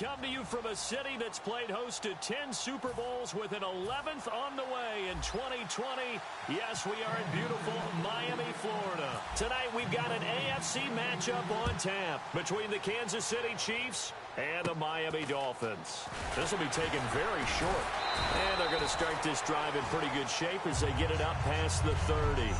come to you from a city that's played host to 10 Super Bowls with an 11th on the way in 2020. Yes, we are in beautiful Miami, Florida. Tonight we've got an AFC matchup on tap between the Kansas City Chiefs and the Miami Dolphins. This will be taken very short. And they're going to start this drive in pretty good shape as they get it up past the 30.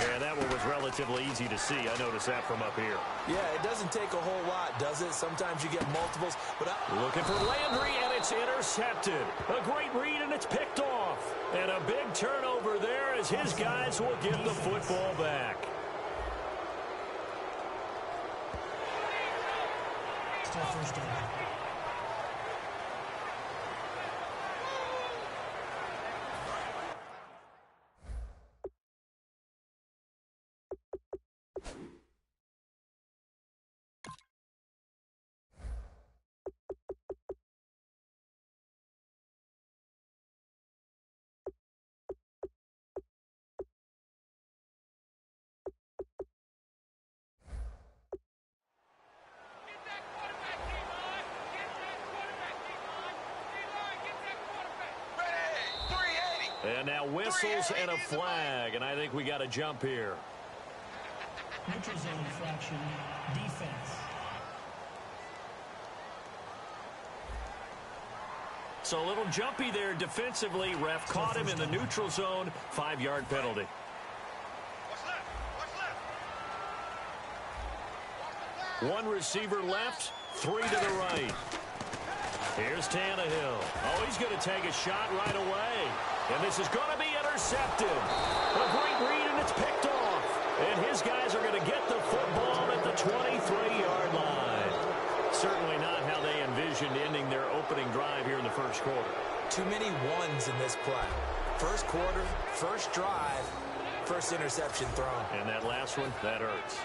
Yeah, that one was relatively easy to see. I noticed that from up here. Yeah, it doesn't take a whole lot, does it? Sometimes you get multiples. But looking for Landry, and it's intercepted. A great read, and it's picked off. And a big turnover there as his guys will get the football back. Still first down. And now whistles and a flag, and I think we got a jump here. Neutral zone infraction, defense. So a little jumpy there defensively. Ref caught him in the neutral zone. 5-yard penalty. One receiver left, 3 to the right. Here's Tannehill. Oh, he's going to take a shot right away. And this is going to be intercepted. A great read, and it's picked off. And his guys are going to get the football at the 23-yard line. Certainly not how they envisioned ending their opening drive here in the first quarter. Too many ones in this play. First quarter, first drive, first interception thrown. And that last one, that hurts.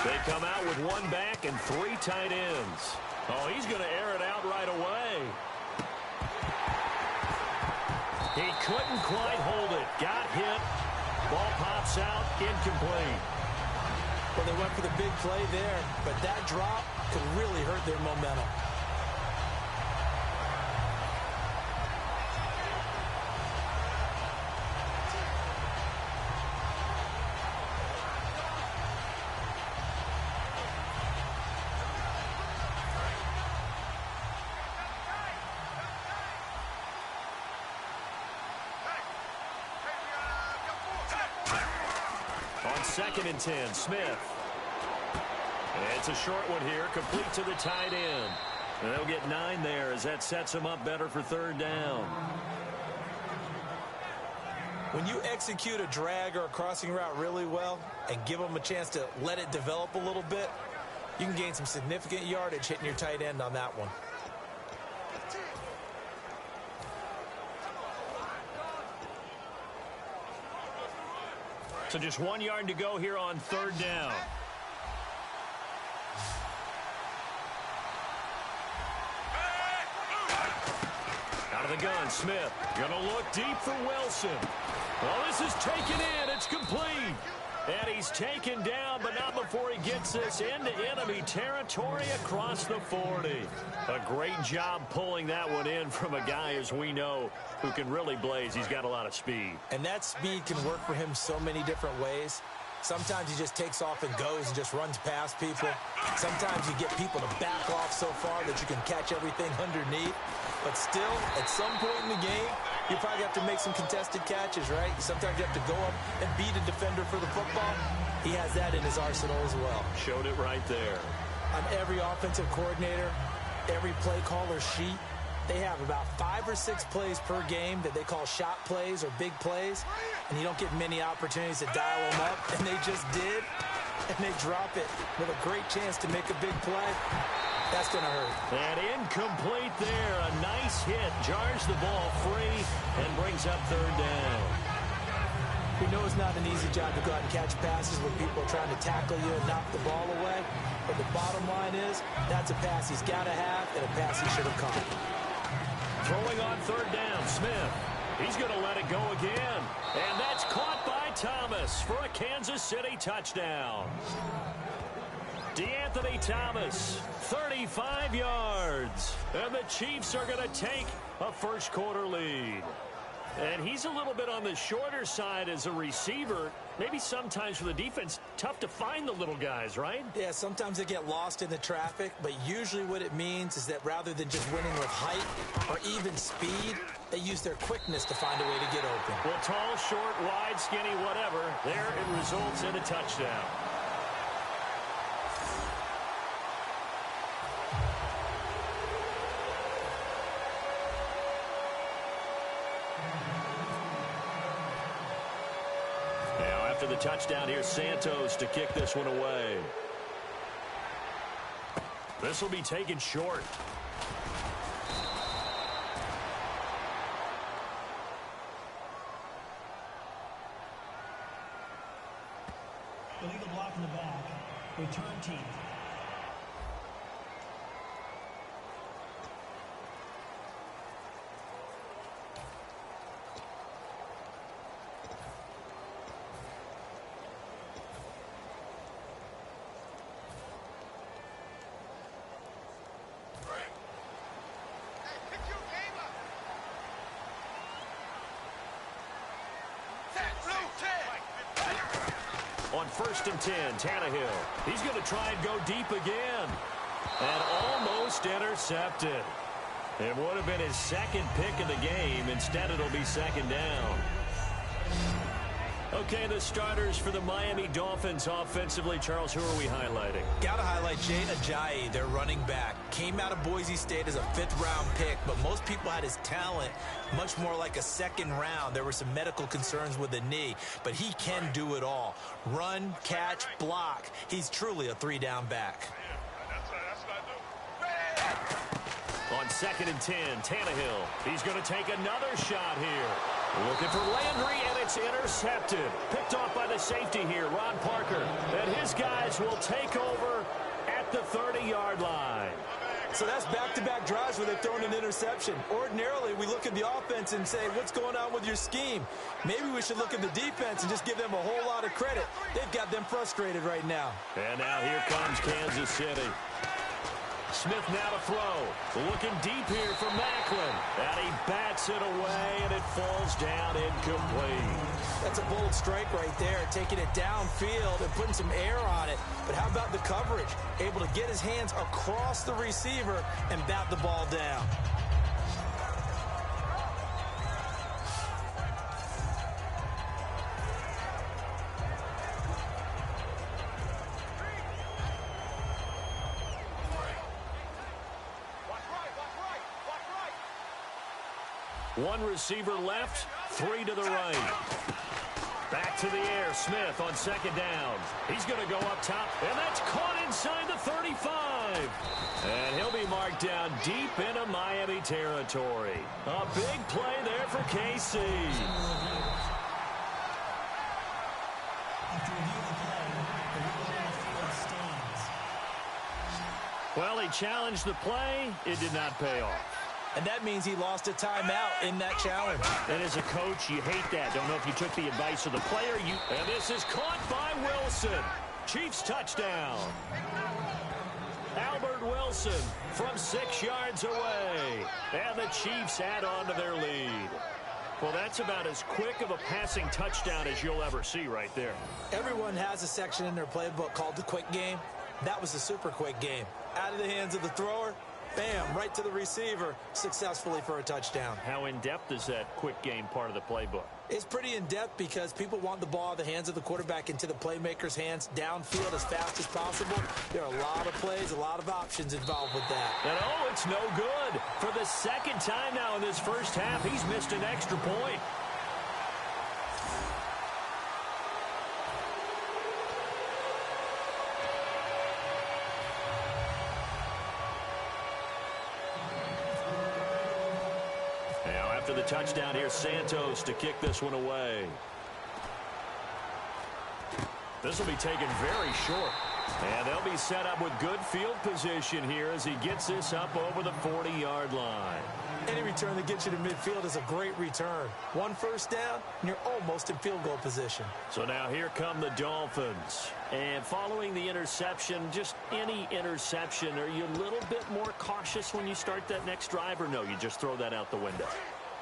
They come out with one back and 3 tight ends. Oh, he's going to air it out right away. He couldn't quite hold it. Got hit. Ball pops out. Incomplete. Well, they went for the big play there, but that drop could really hurt their momentum. On 2nd and 10, Smith. It's a short one here, complete to the tight end. And they'll get 9 there as that sets them up better for 3rd down. When you execute a drag or a crossing route really well and give them a chance to let it develop a little bit, you can gain some significant yardage hitting your tight end on that one. So just 1 yard to go here on 3rd down. Out of the gun, Smith. Going to look deep for Wilson. Well, this is taken in. It's complete. And he's taken down, but not before he gets this into enemy territory across the 40. A great job pulling that one in from a guy, as we know, who can really blaze. He's got a lot of speed. And that speed can work for him so many different ways. Sometimes he just takes off and goes and just runs past people. Sometimes you get people to back off so far that you can catch everything underneath. But still, at some point in the game, you probably have to make some contested catches, right? Sometimes you have to go up and beat a defender for the football. He has that in his arsenal as well. Showed it right there. On every offensive coordinator, every play caller sheet, they have about 5 or 6 plays per game that they call shot plays or big plays, and you don't get many opportunities to dial them up, and they just did, and they drop it with a great chance to make a big play. That's going to hurt. And incomplete there. A nice hit. Jars the ball free and brings up third down. We know it's not an easy job to go out and catch passes when people are trying to tackle you and knock the ball away. But the bottom line is, that's a pass he's got to have and a pass he should have caught. Throwing on third down, Smith. He's going to let it go again. And that's caught by Thomas for a Kansas City touchdown. DeAnthony Thomas, 35 yards. And the Chiefs are going to take a first quarter lead. And he's a little bit on the shorter side as a receiver. Maybe sometimes for the defense, tough to find the little guys, right? Yeah, sometimes they get lost in the traffic, but usually what it means is that rather than just winning with height or even speed, they use their quickness to find a way to get open. Well, tall, short, wide, skinny, whatever, there it results in a touchdown. After the touchdown, here's Santos to kick this one away. This will be taken short. Illegal block in the back. Return team. On 1st and 10, Tannehill. He's going to try and go deep again. And almost intercepted. It would have been his second pick of the game. Instead, it'll be second down. Okay, the starters for the Miami Dolphins offensively. Charles, who are we highlighting? Got to highlight Jay Ajayi, their running back. Came out of Boise State as a 5th-round pick, but most people had his talent much more like a 2nd round. There were some medical concerns with the knee, but he can do it all. Run, catch, block. He's truly a 3-down back. On 2nd and 10, Tannehill. He's going to take another shot here. Looking for Landry, and it's intercepted. Picked off by the safety here, Ron Parker. And his guys will take over at the 30-yard line. So that's back-to-back drives where they've thrown an interception. Ordinarily, we look at the offense and say, what's going on with your scheme? Maybe we should look at the defense and just give them a whole lot of credit. They've got them frustrated right now. And now here comes Kansas City. Smith now to throw. Looking deep here for Macklin. And he bats it away, and it falls down incomplete. That's a bold strike right there, taking it downfield and putting some air on it. But how about the coverage? Able to get his hands across the receiver and bat the ball down. One receiver left, 3 to the right. Back to the air, Smith on 2nd down. He's going to go up top, and that's caught inside the 35. And he'll be marked down deep into Miami territory. A big play there for KC. After review of the play, the rule on the field stands. Well, he challenged the play. It did not pay off. And that means he lost a timeout in that challenge. And as a coach, you hate that. Don't know if you took the advice of the player. And this is caught by Wilson. Chiefs touchdown. Albert Wilson from 6 yards away. And the Chiefs add on to their lead. Well, that's about as quick of a passing touchdown as you'll ever see right there. Everyone has a section in their playbook called the quick game. That was the super quick game. Out of the hands of the thrower. Bam, right to the receiver, successfully for a touchdown. How in-depth is that quick game part of the playbook? It's pretty in-depth because people want the ball out of the hands of the quarterback into the playmaker's hands downfield as fast as possible. There are a lot of plays, a lot of options involved with that. And oh, it's no good. For the 2nd time now in this first half, he's missed an extra point. after the touchdown. Here's Santos to kick this one away. This will be taken very short. And they'll be set up with good field position here as he gets this up over the 40-yard line. Any return that gets you to midfield is a great return. One first down, and you're almost in field goal position. So now here come the Dolphins. And following the interception, just any interception, are you a little bit more cautious when you start that next drive, or no, you just throw that out the window?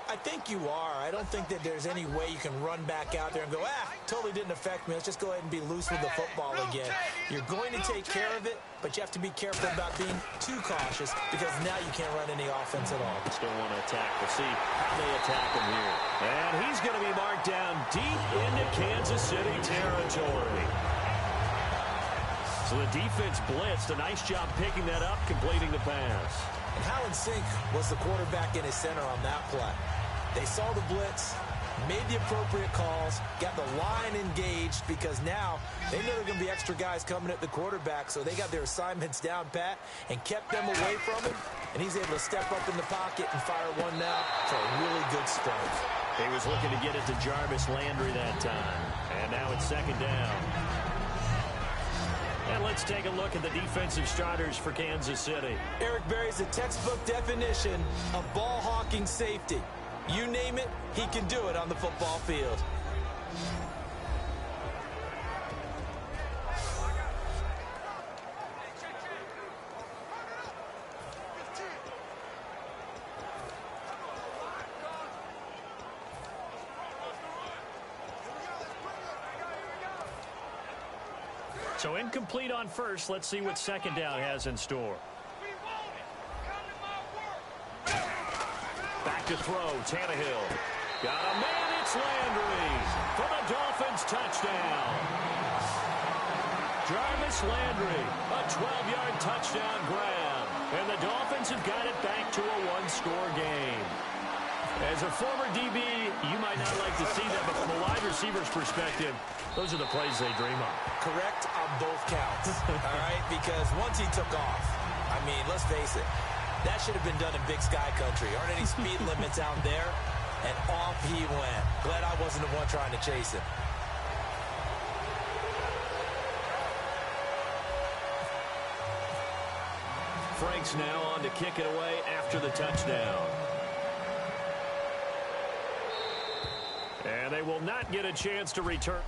I think you are. I don't think that there's any way you can run back out there and go, totally didn't affect me. Let's just go ahead and be loose with the football again. You're going to take care of it, but you have to be careful about being too cautious because now you can't run any offense at all. Still want to attack. We'll see how they attack him here. And he's going to be marked down deep into Kansas City territory. So the defense blitzed. A nice job picking that up, completing the pass. And how in sync was the quarterback in his center on that play? They saw the blitz, made the appropriate calls, got the line engaged because now they know there are going to be extra guys coming at the quarterback, so they got their assignments down pat and kept them away from him, and he's able to step up in the pocket and fire one now for a really good start. He was looking to get it to Jarvis Landry that time, and now it's second down. And let's take a look at the defensive starters for Kansas City. Eric Berry's the textbook definition of ball-hawking safety. You name it, he can do it on the football field. So incomplete on first. Let's see what second down has in store. Back to throw. Tannehill. Got a man. It's Landry for the Dolphins touchdown. Jarvis Landry, a 12-yard touchdown grab. And the Dolphins have got it back to a one-score game. As a former DB, you might not like to see that, but from a wide receiver's perspective, those are the plays they dream of. Correct on both counts, all right? Because once he took off, I mean, let's face it, that should have been done in Big Sky Country. Aren't any speed limits out there? And off he went. Glad I wasn't the one trying to chase him. Frank's now on to kick it away after the touchdown. And they will not get a chance to return.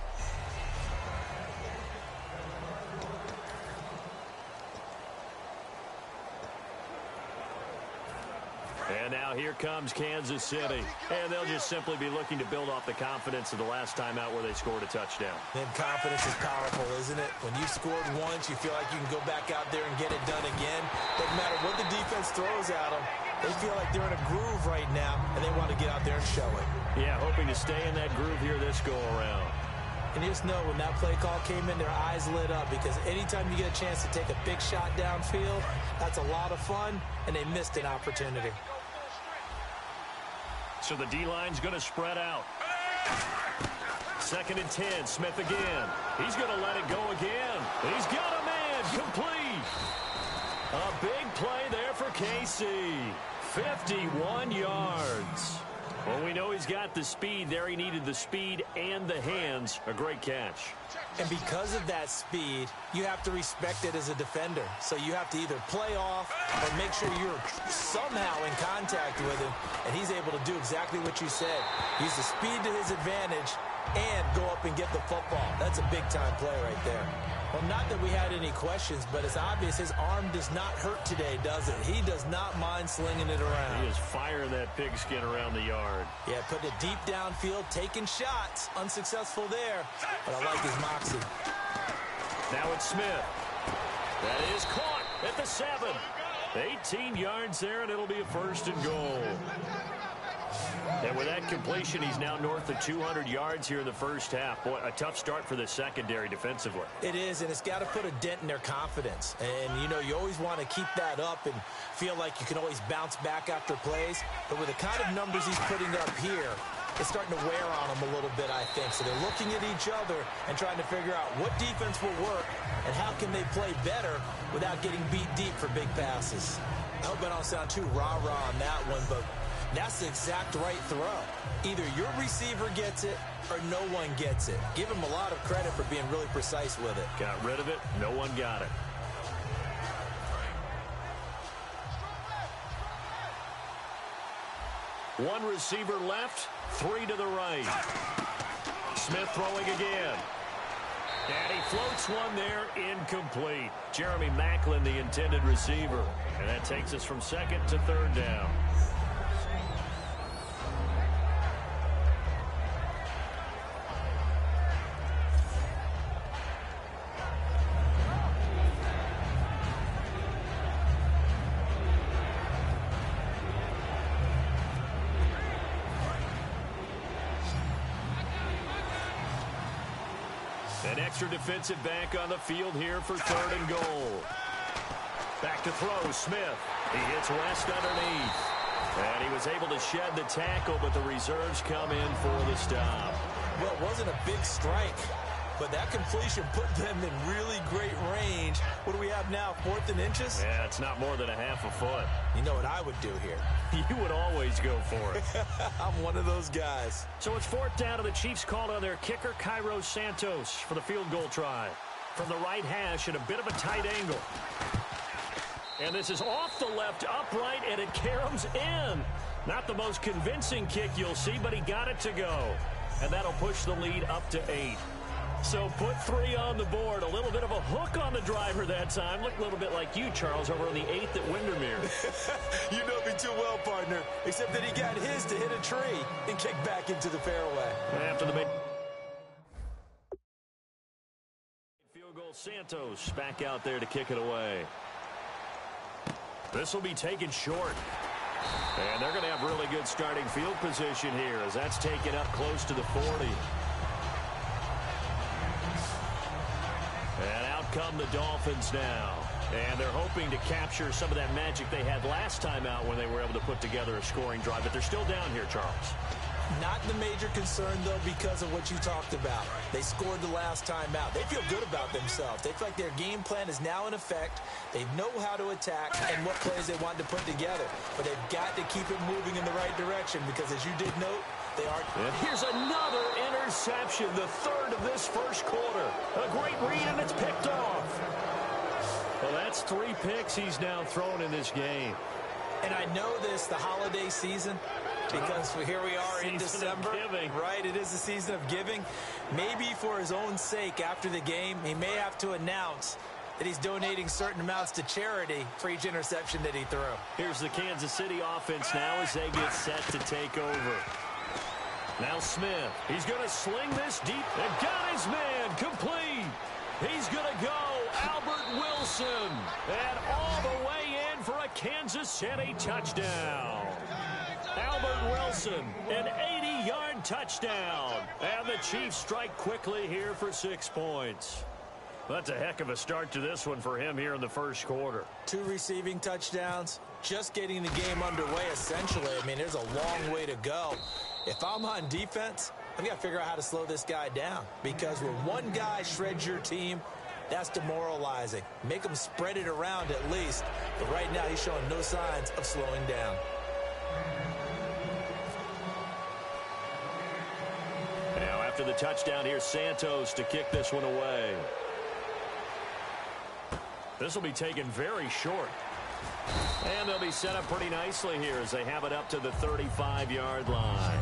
And now here comes Kansas City. And they'll just simply be looking to build off the confidence of the last time out where they scored a touchdown. And confidence is powerful, isn't it? When you've scored once, you feel like you can go back out there and get it done again. Doesn't matter what the defense throws at them. They feel like they're in a groove right now, and they want to get out there and show it. Yeah, hoping to stay in that groove here this go-around. And you just know when that play call came in, their eyes lit up because anytime you get a chance to take a big shot downfield, that's a lot of fun, and they missed an opportunity. So the D-line's going to spread out. 2nd and 10, Smith again. He's going to let it go again. He's got a man, complete. A big play there for KC. 51 yards. Well, we know he's got the speed there. He needed the speed and the hands. A great catch. And because of that speed, you have to respect it as a defender. So you have to either play off or make sure you're somehow in contact with him. And he's able to do exactly what you said. Use the speed to his advantage and go up and get the football. That's a big-time play right there. Well, not that we had any questions, but it's obvious his arm does not hurt today, does it? He does not mind slinging it around. He is firing that pigskin around the yard. Yeah, putting it deep downfield, taking shots. Unsuccessful there, but I like his moxie. Now it's Smith. That is caught at the 7. 18 yards there, and it'll be a 1st and goal. And with that completion, he's now north of 200 yards here in the first half. Boy, a tough start for the secondary defensively. It is, and it's got to put a dent in their confidence. And, you know, you always want to keep that up and feel like you can always bounce back after plays. But with the kind of numbers he's putting up here, it's starting to wear on them a little bit, I think. So they're looking at each other and trying to figure out what defense will work and how can they play better without getting beat deep for big passes. I hope I don't sound too rah-rah on that one, but That's the exact right throw. Either your receiver gets it or no one gets it. Give him a lot of credit for being really precise with it. Got rid of it. No one got it. One receiver left, 3 to the right. Smith throwing again. And he floats one there, incomplete. Jeremy Maclin, the intended receiver. And that takes us from second to third down. An extra defensive back on the field here for 3rd and goal. Back to throw, Smith. He hits West underneath. And he was able to shed the tackle, but the reserves come in for the stop. Well, it wasn't a big strike, but that completion put them in really great range. What do we have now, 4th and inches? Yeah, it's not more than a half a foot. You know what I would do here? You would always go for it. I'm one of those guys. So it's 4th down, and the Chiefs called on their kicker, Cairo Santos, for the field goal try. From the right hash at a bit of a tight angle. And this is off the left upright, and it caroms in. Not the most convincing kick you'll see, but he got it to go. And that'll push the lead up to 8. So put 3 on the board. A little bit of a hook on the driver that time. Looked a little bit like you, Charles, over on the 8th at Windermere. You know me too well, partner. Except that he got his to hit a tree and kick back into the fairway. After the big field goal, Santos back out there to kick it away. This will be taken short. And they're going to have really good starting field position here as that's taken up close to the 40. And out come the Dolphins now. And they're hoping to capture some of that magic they had last time out when they were able to put together a scoring drive. But they're still down here, Charles. Not the major concern, though, because of what you talked about. They scored the last time out. They feel good about themselves. They feel like their game plan is now in effect. They know how to attack and what plays they want to put together. But they've got to keep it moving in the right direction because, as you did note, they are. And here's another interception, the 3rd of this first quarter. A great read, and it's picked off. Well, that's 3 picks he's now thrown in this game. And I know this, the holiday season, because here we are in December, right? It is the season of giving. Maybe for his own sake after the game, he may have to announce that he's donating certain amounts to charity for each interception that he threw. Here's the Kansas City offense now as they get set to take over. Now Smith, he's going to sling this deep and got his man complete. He's going to go Albert Wilson, and all the way in for a Kansas City touchdown. Albert Wilson, an 80-yard touchdown. And the Chiefs strike quickly here for 6 points. That's a heck of a start to this one for him here in the first quarter. 2 receiving touchdowns, just getting the game underway essentially. I mean, there's a long way to go. If I'm on defense, I've got to figure out how to slow this guy down. Because when one guy shreds your team, that's demoralizing. Make him spread it around at least. But right now, he's showing no signs of slowing down. Now after the touchdown, here's Santos to kick this one away. This will be taken very short. And they'll be set up pretty nicely here as they have it up to the 35-yard line.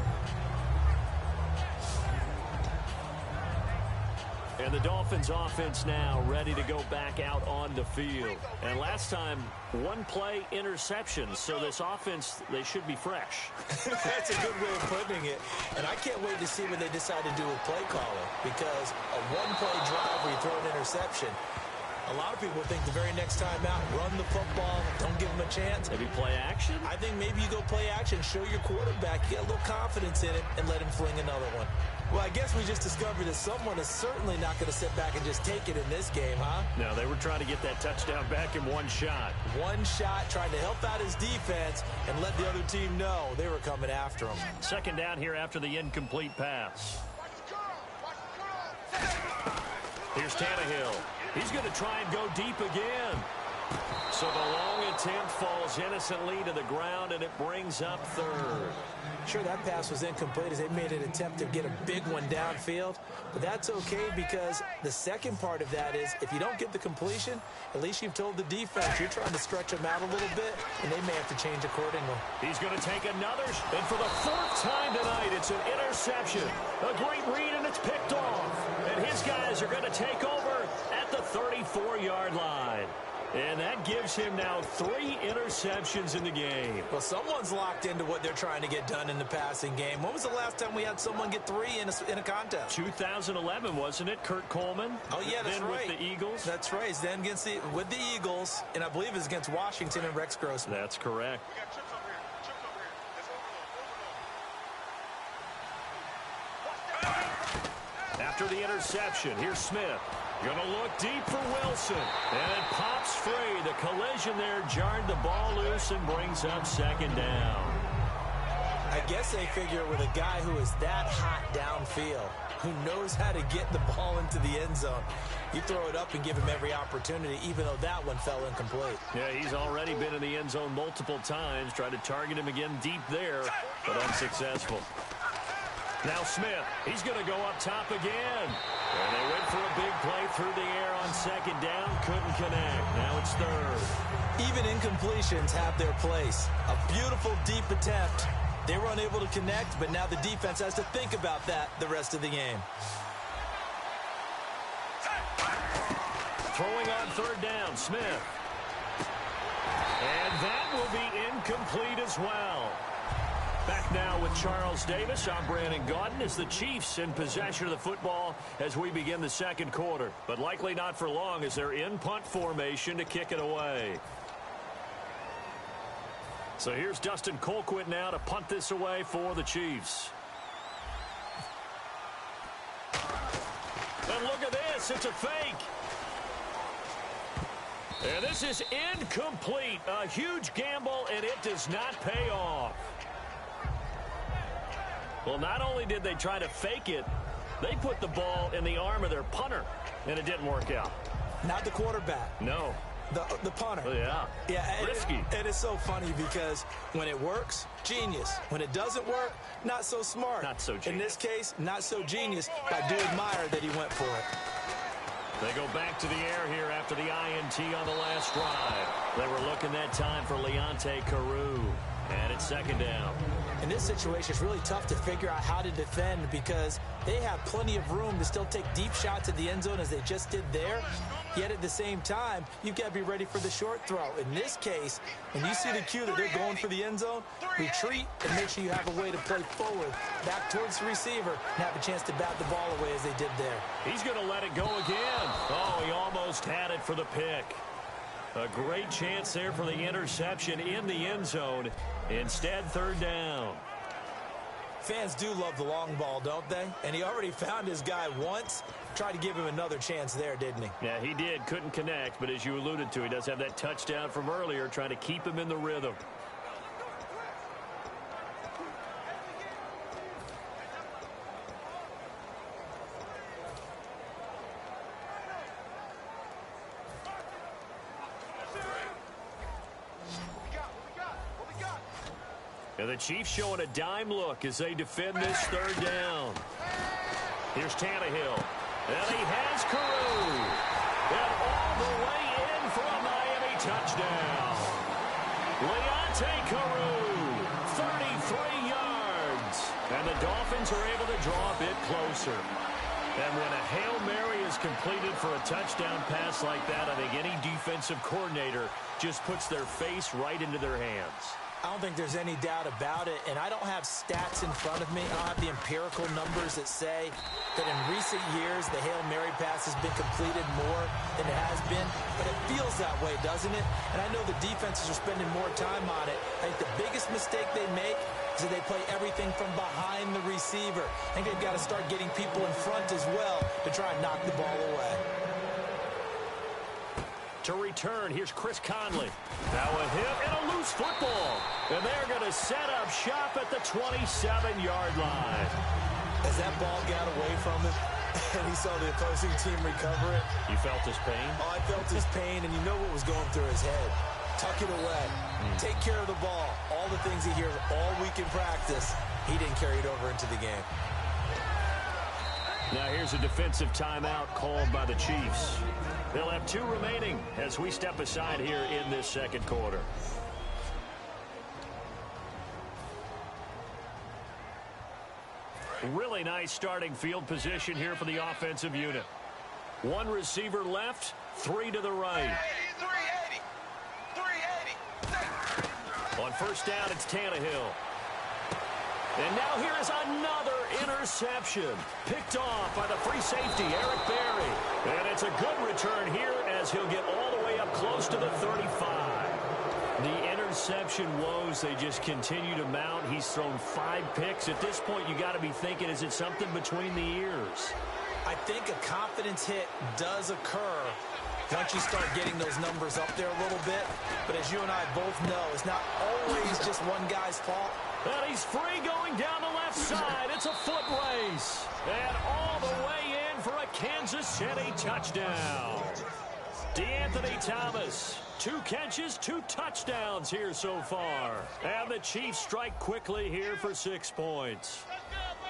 And the Dolphins offense now ready to go back out on the field. And last time, 1 play interception. So this offense, they should be fresh. That's a good way of putting it. And I can't wait to see what they decide to do with play calling. Because a 1-play drive where you throw an interception, a lot of people think the very next time out, run the football, don't give them a chance. Maybe play action? I think maybe you go play action, show your quarterback, get a little confidence in it, and let him fling another one. Well, I guess we just discovered that someone is certainly not going to sit back and just take it in this game, huh? No, they were trying to get that touchdown back in 1 shot. 1 shot, trying to help out his defense and let the other team know they were coming after him. 2nd down here after the incomplete pass. Here's Tannehill. He's going to try and go deep again. So the long attempt falls innocently to the ground, and it brings up third. Sure, that pass was incomplete as they made an attempt to get a big one downfield, but that's okay because the second part of that is if you don't get the completion, at least you've told the defense you're trying to stretch them out a little bit, and they may have to change accordingly. He's going to take another, and for the fourth time tonight, it's an interception. A great read, and it's picked off. And his guys are going to take over at the 34-yard line. And that gives him now 3 interceptions in the game. Well, someone's locked into what they're trying to get done in the passing game. When was the last time we had someone get 3 in a contest? 2011, wasn't it? Kurt Coleman. Oh, yeah, that's then right. With the Eagles. That's right. He's then with the Eagles, and I believe it's against Washington and Rex Grossman. That's correct. After the interception, here's Smith. Going to look deep for Wilson. And it pops free. The collision there jarred the ball loose and brings up second down. I guess they figure with a guy who is that hot downfield, who knows how to get the ball into the end zone, you throw it up and give him every opportunity, even though that one fell incomplete. Yeah, he's already been in the end zone multiple times. Tried to target him again deep there, but unsuccessful. Now Smith, he's going to go up top again. And they went for a big play through the air on second down. Couldn't connect. Now it's third. Even incompletions have their place. A beautiful deep attempt. They were unable to connect, but now the defense has to think about that the rest of the game. Throwing on third down, Smith. And that will be incomplete as well. Back now with Charles Davis. I'm Brandon Gaudin as the Chiefs in possession of the football as we begin the second quarter. But likely not for long as they're in punt formation to kick it away. So here's Dustin Colquitt now to punt this away for the Chiefs. And look at this. It's a fake. And this is incomplete. A huge gamble, and it does not pay off. Well, not only did they try to fake it, they put the ball in the arm of their punter, and it didn't work out. Not the quarterback. No. The punter. Oh, yeah. Yeah. Risky. And it's so funny because when it works, genius. When it doesn't work, not so smart. Not so genius. In this case, not so genius. I do admire that he went for it. They go back to the air here after the INT on the last drive. They were looking that time for Leonte Carew. And it's second down. In this situation, it's really tough to figure out how to defend because they have plenty of room to still take deep shots at the end zone as they just did there. Yet at the same time, you've got to be ready for the short throw. In this case, when you see the cue that they're going for the end zone, retreat and make sure you have a way to play forward, back towards the receiver, and have a chance to bat the ball away as they did there. He's going to let it go again. Oh, he almost had it for the pick. A great chance there for the interception in the end zone. Instead, third down. Fans do love the long ball, don't they? And he already found his guy once. Tried to give him another chance there, didn't he? Yeah, he did. Couldn't connect, but as you alluded to, he does have that touchdown from earlier, trying to keep him in the rhythm. And the Chiefs showing a dime look as they defend this third down. Here's Tannehill. And he has Carew. And all the way in for a Miami touchdown. Leonte Carew, 33 yards. And the Dolphins are able to draw a bit closer. And when a Hail Mary is completed for a touchdown pass like that, I think any defensive coordinator just puts their face right into their hands. I don't think there's any doubt about it, and I don't have stats in front of me. I don't have the empirical numbers that say that in recent years the Hail Mary pass has been completed more than it has been, but it feels that way, doesn't it? And I know the defenses are spending more time on it. I think the biggest mistake they make is that they play everything from behind the receiver. I think they've got to start getting people in front as well to try and knock the ball away. To return, here's Chris Conley. Now a hit and a loose football. And they're going to set up shop at the 27-yard line. As that ball got away from him, and he saw the opposing team recover it. You felt his pain? Oh, I felt his pain, and you know what was going through his head. Tuck it away. Take care of the ball. All the things he hears all week in practice, he didn't carry it over into the game. Now here's a defensive timeout called by the Chiefs. They'll have 2 remaining as we step aside here in this second quarter. Really nice starting field position here for the offensive unit. 1 receiver left, 3 to the right. 380. On first down, it's Tannehill. And now here is another interception. Picked off by the free safety, Eric Berry. And it's a good return here as he'll get all the way up close to the 35. The interception woes, they just continue to mount. He's thrown 5 picks. At this point, you got to be thinking, is it something between the ears? I think a confidence hit does occur once you start getting those numbers up there a little bit. But as you and I both know, it's not always just one guy's fault. And he's free going down the left side. It's a foot race. And all the way in for a Kansas City touchdown. DeAnthony Thomas, 2 catches, 2 touchdowns here so far. And the Chiefs strike quickly here for 6 points.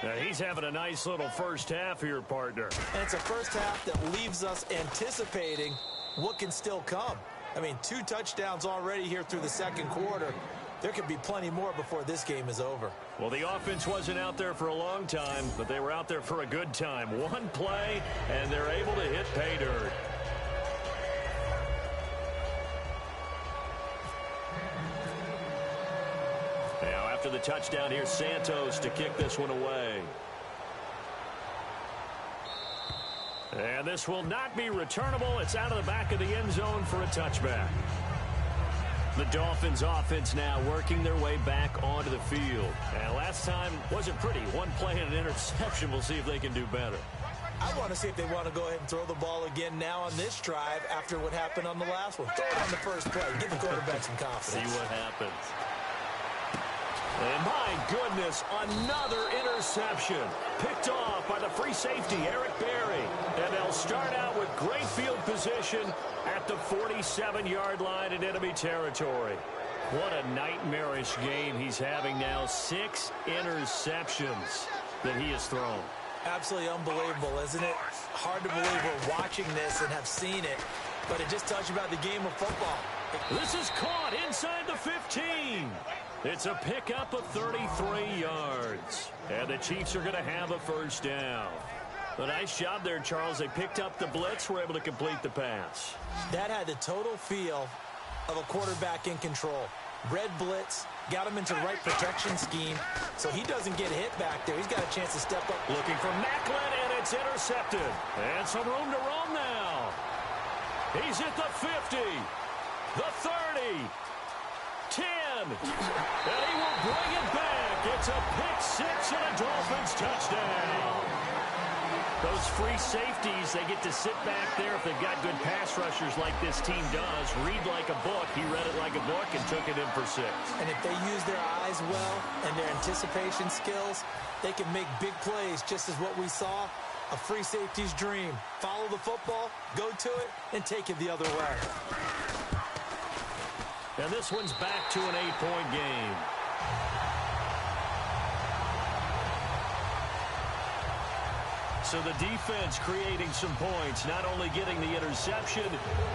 Now he's having a nice little first half here, partner. And it's a first half that leaves us anticipating what can still come. I mean, 2 touchdowns already here through the second quarter. There could be plenty more before this game is over. Well, the offense wasn't out there for a long time, but they were out there for a good time. 1 play, and they're able to hit pay dirt. Now, after the touchdown, here's Santos to kick this one away. And this will not be returnable. It's out of the back of the end zone for a touchback. The Dolphins offense now working their way back onto the field. And last time wasn't pretty. 1 play and an interception. We'll see if they can do better. I want to see if they want to go ahead and throw the ball again now on this drive after what happened on the last one. Throw it on the first play. Give the quarterback some confidence. See what happens. And my goodness, another interception. Picked off by the free safety, Eric Berry. And they'll start out with great field position at the 47-yard line in enemy territory. What a nightmarish game he's having now. 6 interceptions that he has thrown. Absolutely unbelievable, isn't it? Hard to believe we're watching this and have seen it, but it just tells you about the game of football. This is caught inside the 15. It's a pickup of 33 yards. And the Chiefs are going to have a first down. A nice job there, Charles. They picked up the blitz, were able to complete the pass. That had the total feel of a quarterback in control. Red blitz, got him into the right protection scheme, so he doesn't get hit back there. He's got a chance to step up. Looking for Macklin, and it's intercepted. And some room to roam now. He's at the 50, the 30, 10, and he will bring it back. It's a pick 6 and a Dolphins touchdown. Those free safeties, they get to sit back there if they've got good pass rushers like this team does. Read like a book. He read it like a book and took it in for 6. And if they use their eyes well and their anticipation skills, they can make big plays, just as what we saw, a free safety's dream. Follow the football, go to it, and take it the other way. And this one's back to an 8-point game. So the defense creating some points, not only getting the interception,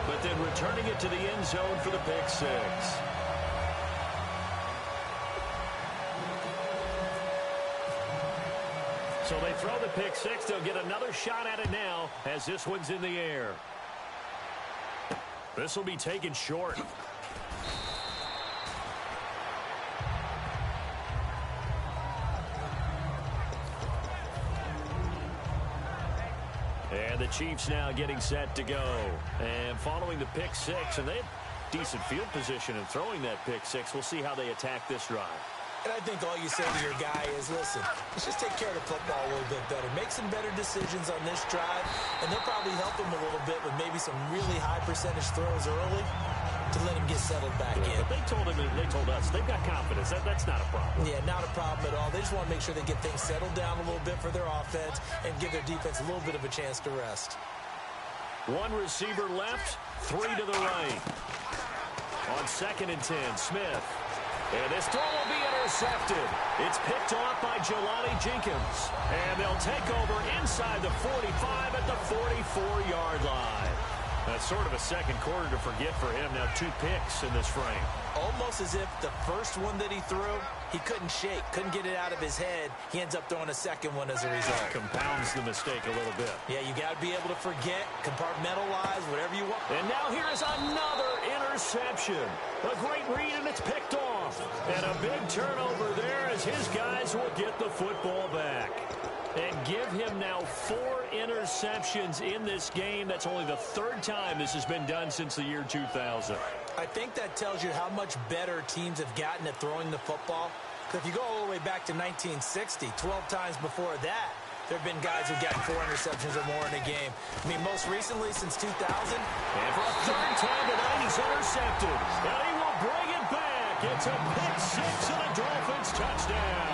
but then returning it to the end zone for the pick 6. So they throw the pick 6. They'll get another shot at it now as this one's in the air. This will be taken short. And the Chiefs now getting set to go. And following the pick 6, and they have decent field position in throwing that pick 6. We'll see how they attack this drive. And I think all you say to your guy is, listen, let's just take care of the football a little bit better. Make some better decisions on this drive, and they'll probably help him a little bit with maybe some really high percentage throws early. to let him get settled back in. But they told us they've got confidence. That's not a problem. Yeah, not a problem at all. They just want to make sure they get things settled down a little bit for their offense and give their defense a little bit of a chance to rest. One receiver left, three to the right. On 2nd and 10, Smith. And this throw will be intercepted. It's picked off by Jelani Jenkins. And they'll take over inside the 45 at the 44-yard line. That's sort of a second quarter to forget for him. Now 2 picks in this frame. Almost as if the first one that he threw, he couldn't shake, couldn't get it out of his head. He ends up throwing a second one as a result. Compounds the mistake a little bit. Yeah, you got to be able to forget, compartmentalize, whatever you want. And now here is another interception. A great read, and it's picked off. And a big turnover there as his guys will get the football back. And give him now 4 interceptions in this game. That's only the 3rd time this has been done since the year 2000. I think that tells you how much better teams have gotten at throwing the football. Because if you go all the way back to 1960, 12 times before that, there have been guys who've gotten 4 interceptions or more in a game. I mean, most recently since 2000. And for a 3rd time tonight, he's intercepted. And he will bring it back. It's a pick 6 and a Dolphins touchdown.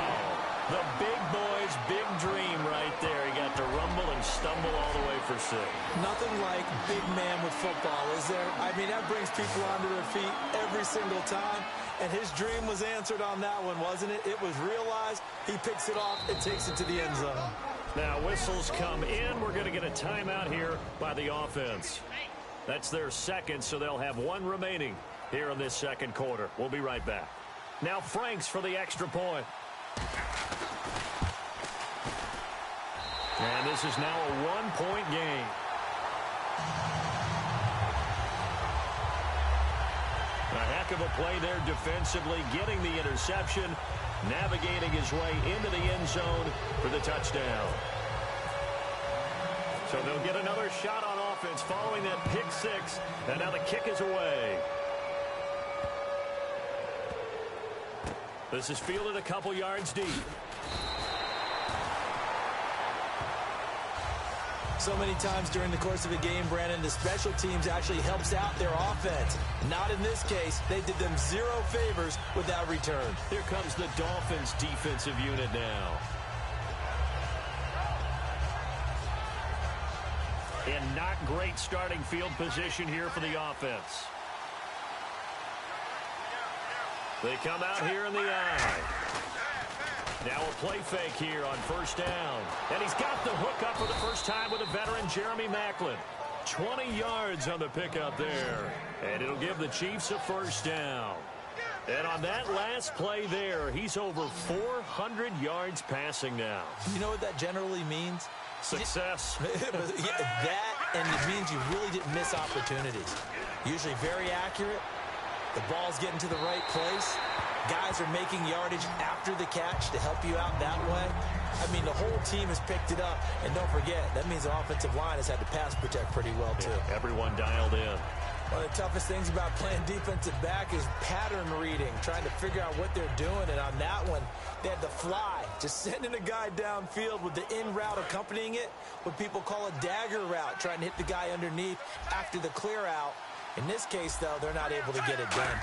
The big boy's big dream right there. He got to rumble and stumble all the way for 6. Nothing like big man with football, is there? I mean, that brings people onto their feet every single time. And his dream was answered on that one, wasn't it? It was realized. He picks it off and takes it to the end zone. Now whistles come in. We're going to get a timeout here by the offense. That's their 2nd, so they'll have 1 remaining here in this 2nd quarter. We'll be right back. Now Franks for the extra point. And this is now a 1-point game. A heck of a play there defensively, getting the interception, navigating his way into the end zone for the touchdown. So they'll get another shot on offense following that pick 6, and now the kick is away. This is fielded a couple yards deep. So many times during the course of a game, Brandon, the special teams actually helps out their offense. Not in this case. They did them 0 favors with that return. Here comes the Dolphins defensive unit now. And not great starting field position here for the offense. They come out here in the eye. Now a play fake here on 1st down. And he's got the hook up for the first time with a veteran, Jeremy Maclin. 20 yards on the pickup there. And it'll give the Chiefs a 1st down. And on that last play there, he's over 400 yards passing now. You know what that generally means? Success. That, and it means you really didn't miss opportunities. Usually very accurate. The ball's getting to the right place. Guys are making yardage after the catch to help you out that way. I mean, the whole team has picked it up. And don't forget, that means the offensive line has had to pass protect pretty well, too. Yeah, everyone dialed in. One of the toughest things about playing defensive back is pattern reading, trying to figure out what they're doing. And on that one, they had the fly, just sending a guy downfield with the in route accompanying it, what people call a dagger route, trying to hit the guy underneath after the clear out. In this case, though, they're not able to get it done.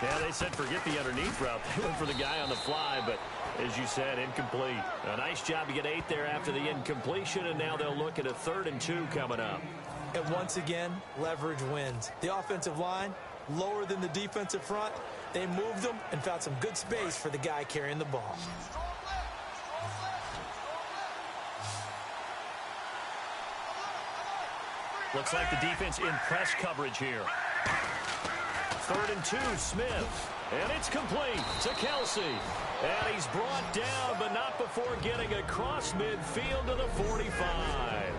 Yeah, they said forget the underneath route. They went for the guy on the fly, but as you said, incomplete. A nice job to get 8 there after the incompletion, and now they'll look at a 3rd and 2 coming up. And once again, leverage wins. The offensive line, lower than the defensive front. They moved them and found some good space for the guy carrying the ball. Looks like the defense in press coverage here. 3rd and 2, Smith. And it's complete to Kelsey. And he's brought down, but not before getting across midfield to the 45.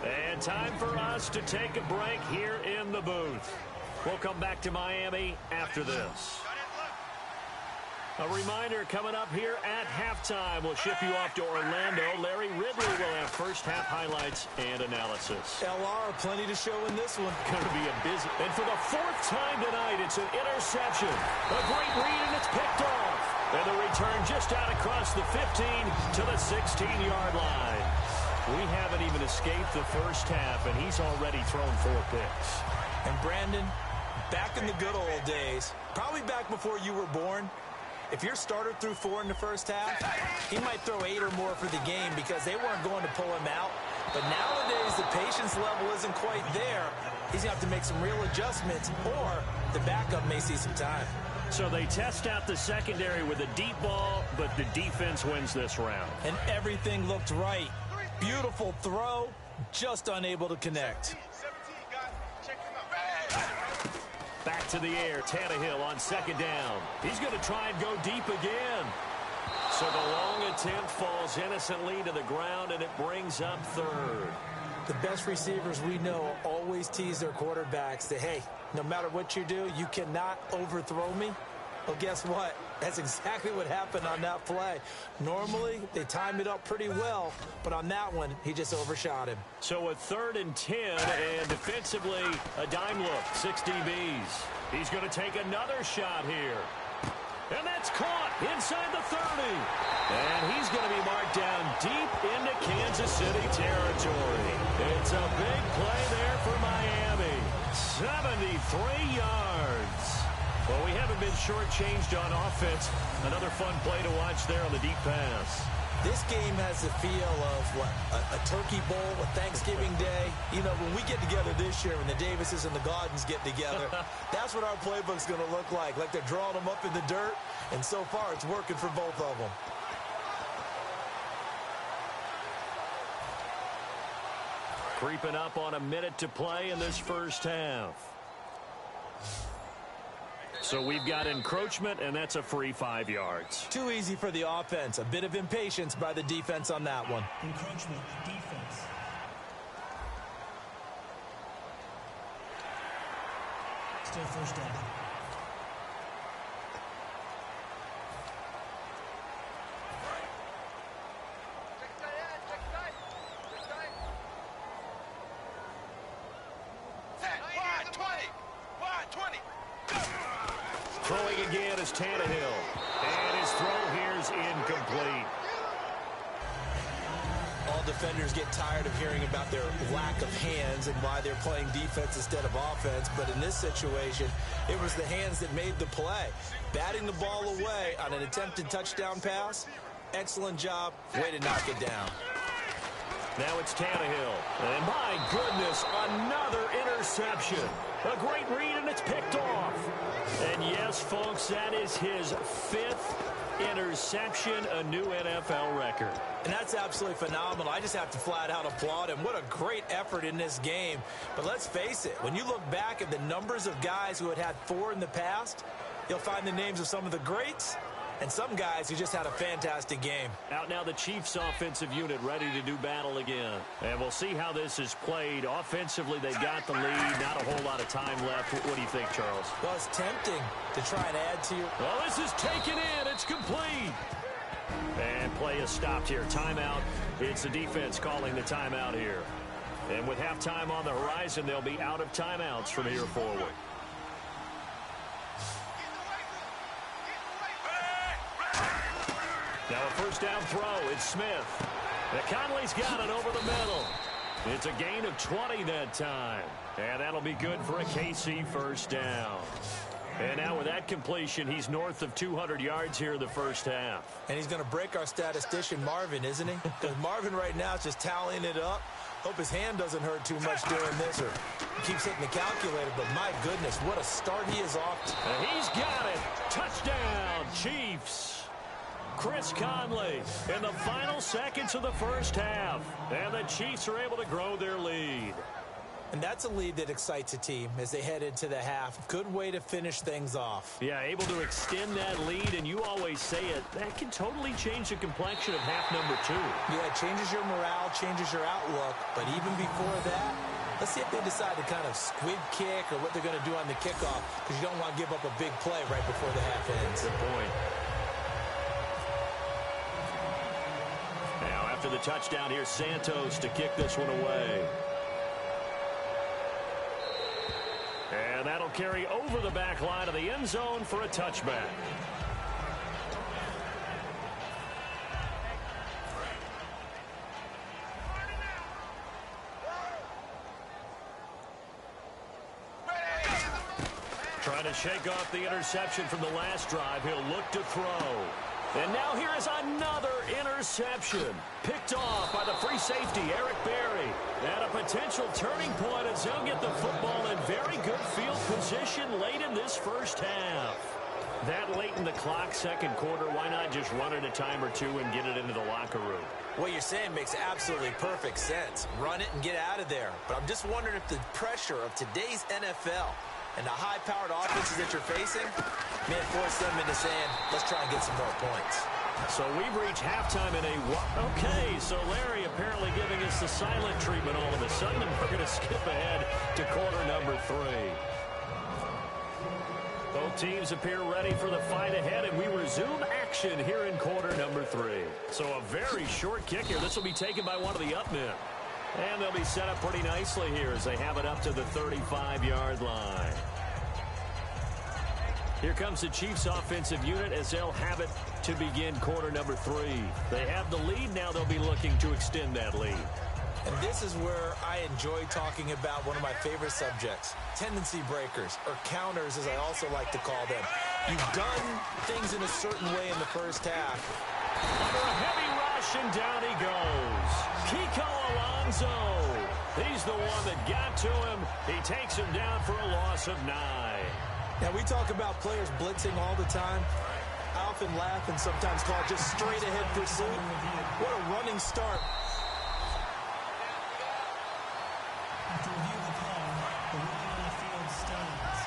And time for us to take a break here in the booth. We'll come back to Miami after this. A reminder coming up here at halftime. We'll ship you off to Orlando. Larry Ridley will have first half highlights and analysis. LR, plenty to show in this one. Going to be a busy. And for the 4th time tonight, it's an interception. A great read, and it's picked off. And the return just out across the 15 to the 16-yard line. We haven't even escaped the first half, and he's already thrown 4 picks. And Brandon, Back in the good old days, probably back before you were born, if your starter threw 4 in the first half, he might throw 8 or more for the game because they weren't going to pull him out. But nowadays, the patience level isn't quite there. He's going to have to make some real adjustments, or the backup may see some time. So they test out the secondary with a deep ball, but the defense wins this round. And everything looked right. Beautiful throw, just unable to connect. Back to the air, Tannehill on second down. He's going to try and go deep again. So the long attempt falls innocently to the ground, and it brings up third. The best receivers we know always tease their quarterbacks that, hey, no matter what you do, you cannot overthrow me. Well, guess what? That's exactly what happened on that play. Normally, they time it up pretty well, but on that one, he just overshot him. So a 3rd and 10, and defensively, a dime look, 6 DBs. He's going to take another shot here. And that's caught inside the 30. And he's going to be marked down deep into Kansas City territory. It's a big play there for Miami. 73 yards. Well, we haven't been shortchanged on offense. Another fun play to watch there on the deep pass. This game has the feel of, what, a turkey bowl, a Thanksgiving day. You know, when we get together this year, when the Davises and the Gardens get together, that's what our playbook's going to look like they're drawing them up in the dirt, and so far it's working for both of them. Creeping up on a minute to play in this first half. So we've got encroachment, and that's a free 5 yards. Too easy for the offense. A bit of impatience by the defense on that one. Encroachment, defense. Still first down. Throwing again is Tannehill. And his throw here's incomplete. All defenders get tired of hearing about their lack of hands and why they're playing defense instead of offense. But in this situation, it was the hands that made the play. Batting the ball away on an attempted touchdown pass. Excellent job. Way to knock it down. Now it's Tannehill. And my goodness, another interception. A great read, and it's picked off. And yes, folks, that is his 5th interception, a new NFL record. And that's absolutely phenomenal. I just have to flat out applaud him. What a great effort in this game. But let's face it, when you look back at the numbers of guys who had 4 in the past, you'll find the names of some of the greats and some guys who just had a fantastic game. Out now the Chiefs offensive unit ready to do battle again. And we'll see how this is played. Offensively, they've got the lead. Not a whole lot of time left. What do you think, Charles? Well, it's tempting to try and add to your... Well, this is taken in. It's complete. And play is stopped here. Timeout. It's the defense calling the timeout here. And with halftime on the horizon, they'll be out of timeouts from here forward. Now a first down throw. It's Smith. Conley's got it over the middle. It's a gain of 20 that time. And that'll be good for a KC first down. And now with that completion, he's north of 200 yards here in the first half. And he's going to break our statistician Marvin, isn't he? Because Marvin right now is just tallying it up. Hope his hand doesn't hurt too much doing this, or he keeps hitting the calculator. But my goodness, what a start he is off to. And he's got it. Touchdown, Chiefs. Chris Conley in the final seconds of the first half. And the Chiefs are able to grow their lead. And that's a lead that excites a team as they head into the half. Good way to finish things off. Yeah, able to extend that lead, and you always say it, that can totally change the complexion of half number 2. Yeah, it changes your morale, changes your outlook. But even before that, let's see if they decide to kind of squib kick or what they're going to do on the kickoff, because you don't want to give up a big play right before the half ends. Good point. Now, after the touchdown, here's Santos to kick this one away. And that'll carry over the back line of the end zone for a touchback. shake off the interception from the last drive. He'll look to throw. And now here is another interception. Picked off by the free safety, Eric Berry. And a potential turning point as he'll get the football in very good field position late in this first half. That late in the clock, second quarter, why not just run it a time or two and get it into the locker room? What you're saying makes absolutely perfect sense. Run it and get out of there. But I'm just wondering if the pressure of today's NFL and the high-powered offenses that you're facing may force them into saying, let's try and get some more points. So we've reached halftime in a... Okay, so Larry apparently giving us the silent treatment all of a sudden, and we're going to skip ahead to quarter number 3. Both teams appear ready for the fight ahead, and we resume action here in quarter number 3. So a very short kick here. This will be taken by one of the up men. And they'll be set up pretty nicely here as they have it up to the 35-yard line. Here comes the Chiefs offensive unit as they'll have it to begin quarter number 3. They have the lead. Now they'll be looking to extend that lead. And this is where I enjoy talking about one of my favorite subjects, tendency breakers, or counters as I also like to call them. You've done things in a certain way in the first half. Under a heavy rush, and down he goes. Kiko Alonso. He's the one that got to him. He takes him down for a loss of 9. Now, we talk about players blitzing all the time. I often laugh and sometimes call it just straight-ahead pursuit. What a running start. After review of the play, the ruling on the field stands.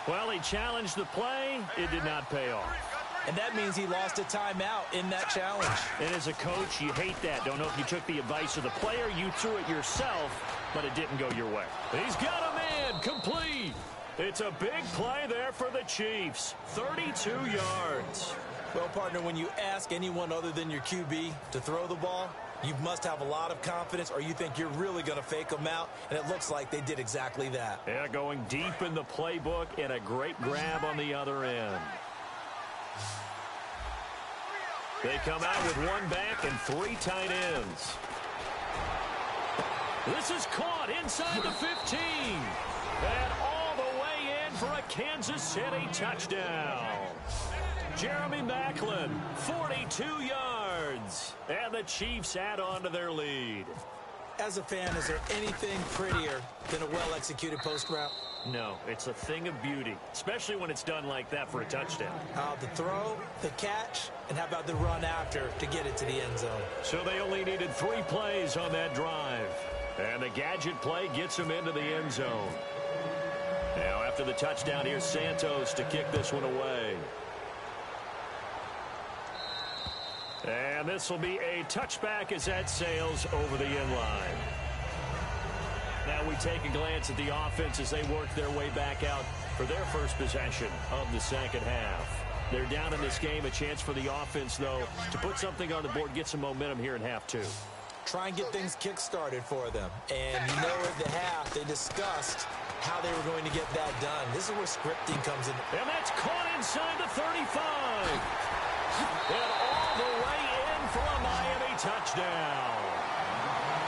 Well, he challenged the play. It did not pay off. And that means he lost a timeout in that challenge. And as a coach, you hate that. Don't know if you took the advice of the player. You threw it yourself, but it didn't go your way. He's got a man complete. It's a big play there for the Chiefs. 32 yards. Well, partner, when you ask anyone other than your QB to throw the ball, you must have a lot of confidence or you think you're really going to fake them out, and it looks like they did exactly that. Yeah, going deep in the playbook and a great grab on the other end. They come out with one back and 3 tight ends. This is caught inside the 15. And all the way in for a Kansas City touchdown. Jeremy Maclin, 42 yards. And the Chiefs add on to their lead. As a fan, is there anything prettier than a well-executed post route? No, it's a thing of beauty, especially when it's done like that for a touchdown. The throw, the catch, and how about the run after to get it to the end zone? So they only needed 3 plays on that drive. And the gadget play gets them into the end zone. Now after the touchdown, here's Santos to kick this one away. And this will be a touchback as that sails over the end line. Now we take a glance at the offense as they work their way back out for their first possession of the second half. They're down in this game. A chance for the offense, though, to put something on the board, get some momentum here in half 2. Try and get things kick-started for them. And you know at the half they discussed how they were going to get that done. This is where scripting comes in. And that's caught inside the 35. And all the way in for a Miami touchdown.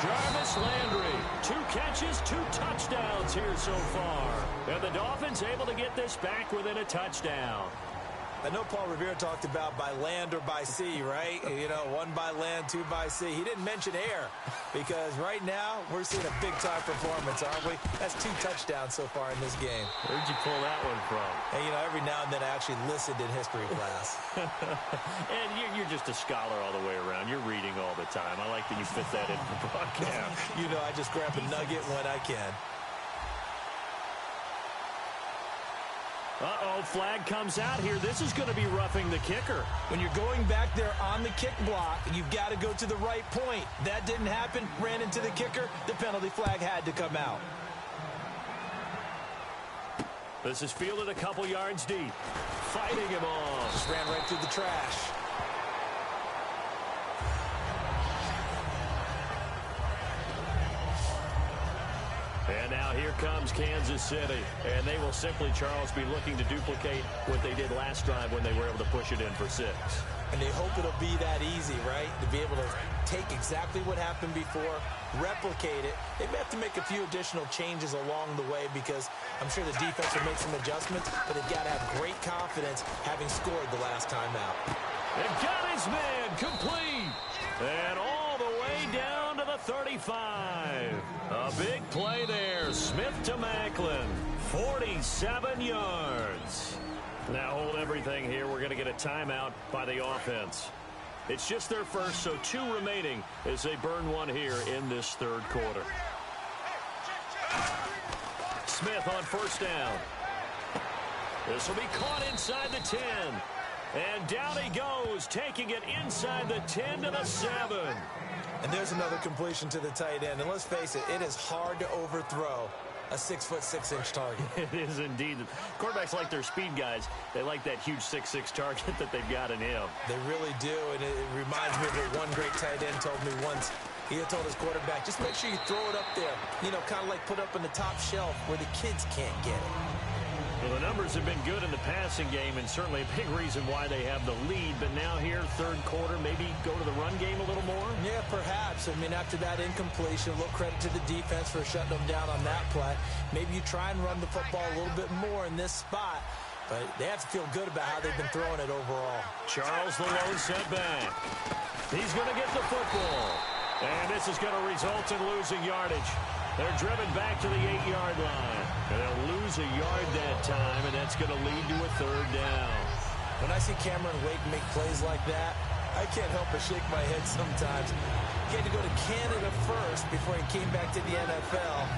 Jarvis Landry, 2 catches, 2 touchdowns here so far. And the Dolphins able to get this back within a touchdown. I know Paul Revere talked about by land or by sea, right? You know, 1 by land, 2 by sea. He didn't mention air because right now we're seeing a big-time performance, aren't we? That's 2 touchdowns so far in this game. Where'd you pull that one from? And, you know, every now and then I actually listened in history class. And you're just a scholar all the way around. You're reading all the time. I like that you fit that in the broadcast. You know, I just grab a nugget when I can. Uh-oh, flag comes out here. This is going to be roughing the kicker. When you're going back there on the kick block, you've got to go to the right point. That didn't happen. Ran into the kicker. The penalty flag had to come out. This is fielded a couple yards deep. Fighting him off. Just ran right through the trash. And now here comes Kansas City. And they will simply, Charles, be looking to duplicate what they did last drive when they were able to push it in for 6. And they hope it'll be that easy, right? To be able to take exactly what happened before, replicate it. They may have to make a few additional changes along the way because I'm sure the defense will make some adjustments, but they've got to have great confidence having scored the last time out. And got his man complete. And all the way down to the 35. A big play there. Smith to Macklin. 47 yards. Now hold everything here. We're going to get a timeout by the offense. It's just their first, so 2 remaining as they burn one here in this third quarter. Smith on first down. This will be caught inside the 10. And down he goes, taking it inside the 10 to the 7. And there's another completion to the tight end. And let's face it, it is hard to overthrow a 6'6" target. It is indeed. Quarterbacks like their speed guys. They like that huge 6'6" target that they've got in him. They really do, and it reminds me of what one great tight end told me once. He had told his quarterback, just make sure you throw it up there. You know, kind of like put up on the top shelf where the kids can't get it. Well, the numbers have been good in the passing game, and certainly a big reason why they have the lead. But now here, third quarter, maybe go to the run game a little more? Yeah, perhaps. I mean, after that incompletion, a little credit to the defense for shutting them down on that play. Maybe you try and run the football a little bit more in this spot. But they have to feel good about how they've been throwing it overall. Charles, the lone setback. He's going to get the football. And this is going to result in losing yardage. They're driven back to the 8-yard line. And they'll lose a yard that time, and that's going to lead to a third down. When I see Cameron Wake make plays like that, I can't help but shake my head sometimes. He had to go to Canada first before he came back to the NFL,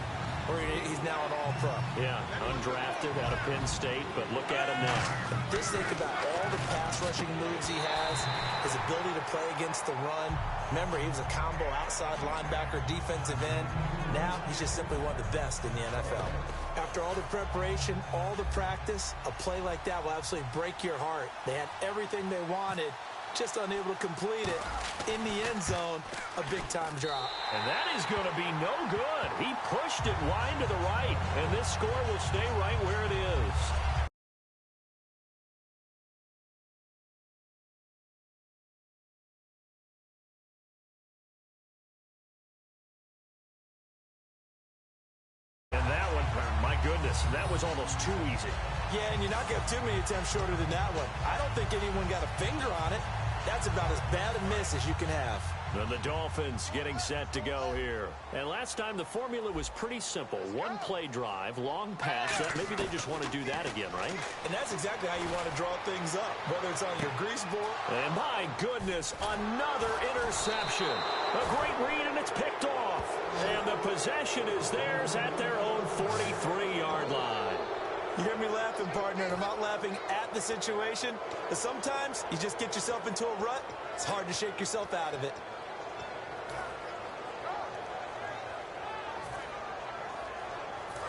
where he's now an all-pro. Yeah, undrafted out of Penn State, but look at him now. Just think about all the pass-rushing moves he has, his ability to play against the run. Remember, he was a combo outside linebacker, defensive end. Now, he's just simply one of the best in the NFL. After all the preparation, all the practice, a play like that will absolutely break your heart. They had everything they wanted, just unable to complete it. In the end zone, a big-time drop. And that is going to be no good. He pushed it wide to the right, and this score will stay right where it is. Goodness, that was almost too easy. Yeah, and you're not going to have too many attempts shorter than that one. I don't think anyone got a finger on it. That's about as bad a miss as you can have. And the Dolphins getting set to go here. And last time the formula was pretty simple. One play drive, long pass. Maybe they just want to do that again, right? And that's exactly how you want to draw things up, whether it's on your grease board. And my goodness, another interception. A great read, and it's picked off. And the possession is theirs at their own 43-yard line. You hear me laughing, partner, and I'm not laughing at the situation. But sometimes you just get yourself into a rut. It's hard to shake yourself out of it.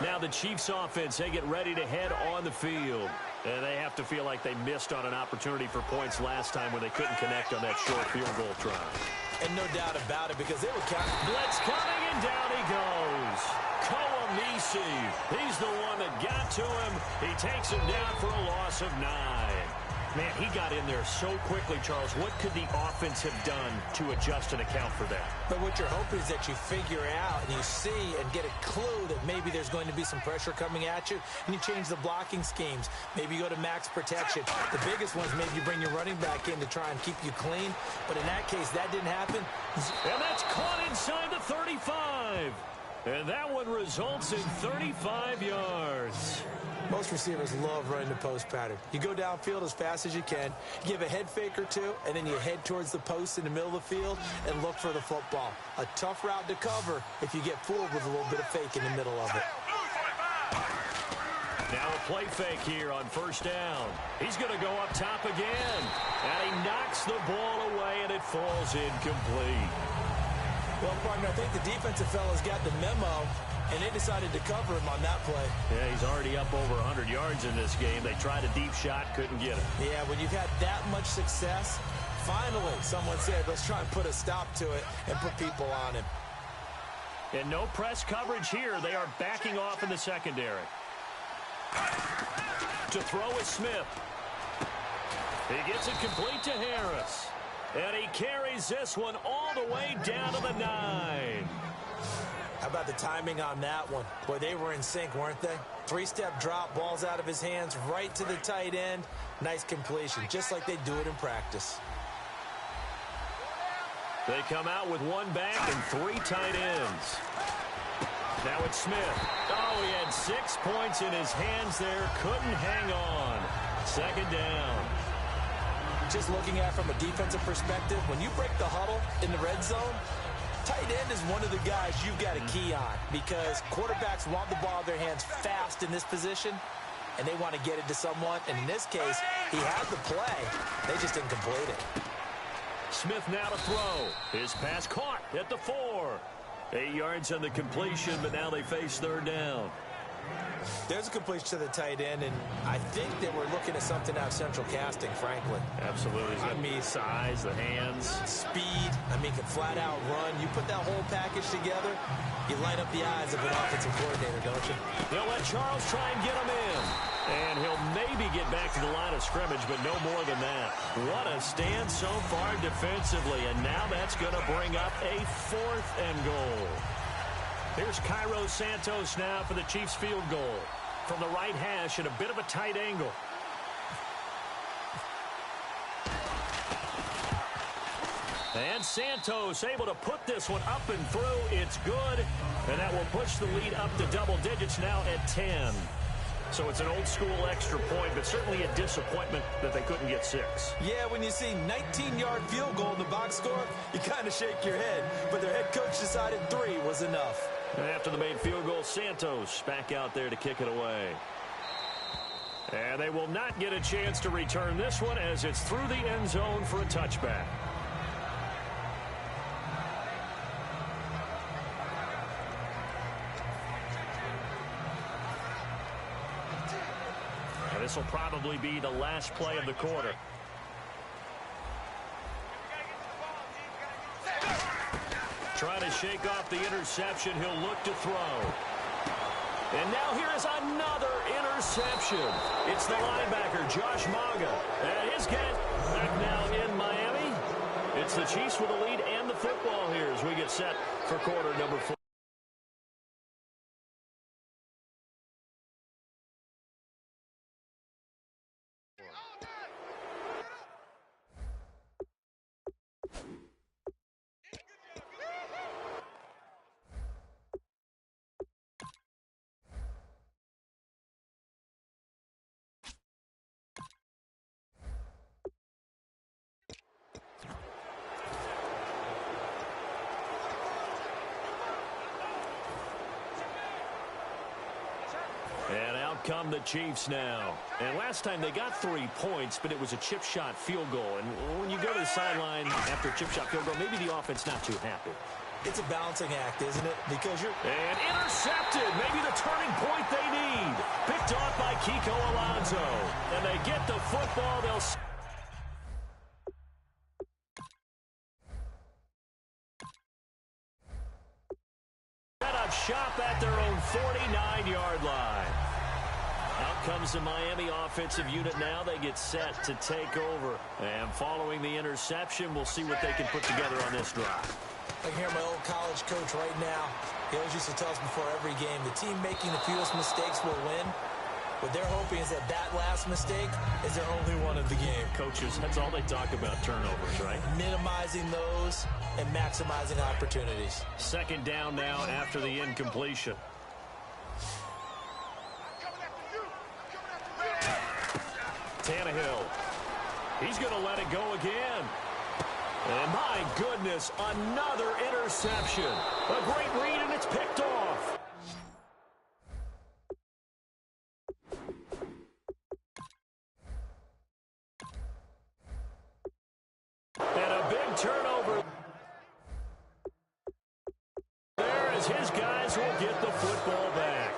Now the Chiefs offense, they get ready to head on the field. And they have to feel like they missed on an opportunity for points last time when they couldn't connect on that short field goal try. And no doubt about it, because they were counting. Blitz coming, and down he goes. Koamisi, he's the one that got to him. He takes him down for a loss of 9. Man, he got in there so quickly, Charles. What could the offense have done to adjust and account for that? But what you're hoping is that you figure out and you see and get a clue that maybe there's going to be some pressure coming at you, and you change the blocking schemes. Maybe you go to max protection. The biggest ones, maybe you bring your running back in to try and keep you clean. But in that case, that didn't happen. And that's caught inside the 35. And that one results in 35 yards. Most receivers love running the post pattern. You go downfield as fast as you can, give a head fake or two, and then you head towards the post in the middle of the field and look for the football. A tough route to cover if you get fooled with a little bit of fake in the middle of it. Now a play fake here on first down. He's going to go up top again. And he knocks the ball away, and it falls incomplete. Well, partner, I think the defensive fellas got the memo, and they decided to cover him on that play. Yeah, he's already up over 100 yards in this game. They tried a deep shot, couldn't get it. Yeah, when you've had that much success, finally someone said, let's try and put a stop to it and put people on him. And no press coverage here. They are backing off in the secondary. To throw is Smith. He gets it complete to Harris. And he carries this one all the way down to the 9. How about the timing on that one? Boy, they were in sync, weren't they? 3-step drop, balls out of his hands, right to the tight end. Nice completion, just like they do it in practice. They come out with 1 back and 3 tight ends. Now it's Smith. Oh, he had 6 points in his hands there. Couldn't hang on. 2nd down. Just looking at it from a defensive perspective, when you break the huddle in the red zone, tight end is one of the guys you've got to key on because quarterbacks want the ball in their hands fast in this position, and they want to get it to someone. And in this case, he had the play. They just didn't complete it. Smith now to throw. His pass caught at the 4. 8 yards on the completion, but now they face 3rd down. There's a completion to the tight end, and I think that we're looking at something out of central casting, frankly. Absolutely. I mean, size, the hands. Speed. I mean, can flat out run. You put that whole package together, you light up the eyes of an offensive coordinator, don't you? They'll let Charles try and get him in. And he'll maybe get back to the line of scrimmage, but no more than that. What a stand so far defensively, and now that's going to bring up a 4th and goal. Here's Cairo Santos now for the Chiefs field goal. From the right hash at a bit of a tight angle. And Santos able to put this one up and through. It's good. And that will push the lead up to double digits now at 10. So it's an old-school extra point, but certainly a disappointment that they couldn't get 6. Yeah, when you see 19-yard field goal in the box score, you kind of shake your head. But their head coach decided 3 was enough. And after the made field goal, Santos back out there to kick it away. And they will not get a chance to return this one as it's through the end zone for a touchback. And this will probably be the last play of the quarter. Trying to shake off the interception. He'll look to throw. And now here is another interception. It's the linebacker, Josh Maga. And his get back now in Miami. It's the Chiefs with the lead and the football here as we get set for quarter number 4. And out come the Chiefs now. And last time they got 3 points, but it was a chip shot field goal. And when you go to the sideline after a chip shot field goal, maybe the offense not too happy. It's a balancing act, isn't it? Because you're... And intercepted. Maybe the turning point they need. Picked off by Kiko Alonso. And they get the football. They'll... set up shop at their own 49-yard line. Out comes the Miami offensive unit now. They get set to take over. And following the interception, we'll see what they can put together on this drive. I can hear my old college coach right now. He always used to tell us before every game, the team making the fewest mistakes will win. What they're hoping is that that last mistake is their only one of the game. Coaches, that's all they talk about, turnovers, right? Minimizing those and maximizing opportunities. 2nd down now after the incompletion. Tannehill. He's going to let it go again. And my goodness, another interception. A great read, and it's picked off. And a big turnover. There as his guys will get the football back.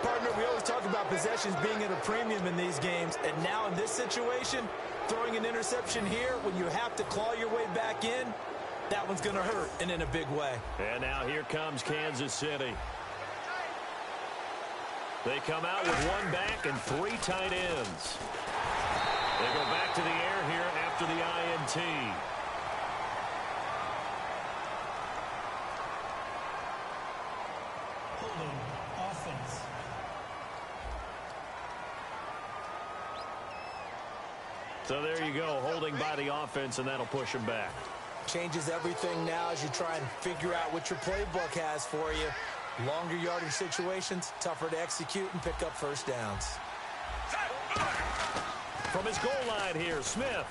Partner, we always talk about possessions being at a premium in these games, and now in this situation, throwing an interception here when you have to claw your way back in, that one's going to hurt, and in a big way. And now here comes Kansas City. They come out with 1 back and 3 tight ends. They go back to the air here after the INT. So there you go, holding by the offense, and that'll push him back. Changes everything now as you try and figure out what your playbook has for you. Longer yardage situations, tougher to execute and pick up first downs. From his goal line here, Smith.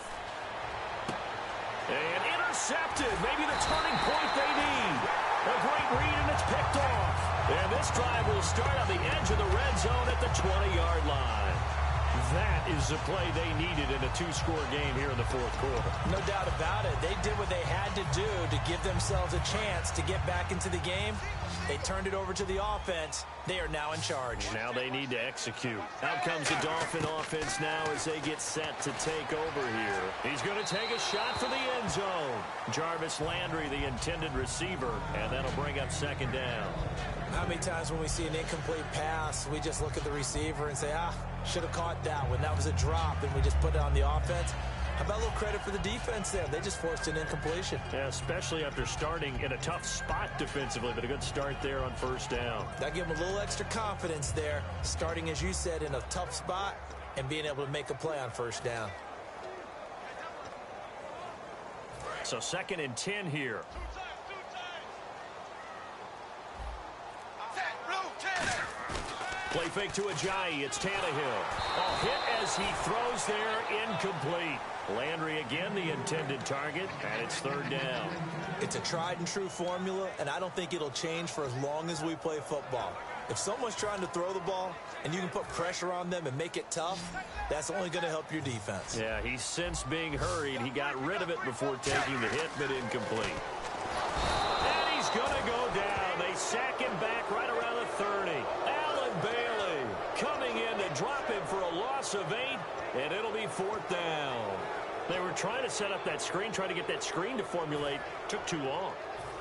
And intercepted. Maybe the turning point they need. A great read, and it's picked off. And this drive will start on the edge of the red zone at the 20-yard line. That is the play they needed in a two-score game here in the fourth quarter. No doubt about it. They did what they had to do to give themselves a chance to get back into the game. They turned it over to the offense. They are now in charge. Now they need to execute. Out comes the Dolphin offense now as they get set to take over here. He's going to take a shot for the end zone. Jarvis Landry, the intended receiver, and that'll bring up second down. How many times when we see an incomplete pass, we just look at the receiver and say, should have caught that one. That was a drop, and we just put it on the offense. How about a little credit for the defense there? They just forced an incompletion. Yeah, especially after starting in a tough spot defensively, but a good start there on first down. That gave them a little extra confidence there, starting, as you said, in a tough spot and being able to make a play on first down. So 2nd and 10 here. Play fake to Ajayi. It's Tannehill. A hit as he throws there, incomplete. Landry again the intended target, and it's 3rd down. It's a tried and true formula, and I don't think it'll change for as long as we play football. If someone's trying to throw the ball and you can put pressure on them and make it tough, that's only going to help your defense. Yeah, he's since being hurried. He got rid of it before taking the hit, but incomplete. And he's going to go down. They sack him back right around the 30. Bailey coming in to drop him for a loss of 8, and it'll be 4th down. They were trying to set up that screen, trying to get that screen to formulate. Took too long.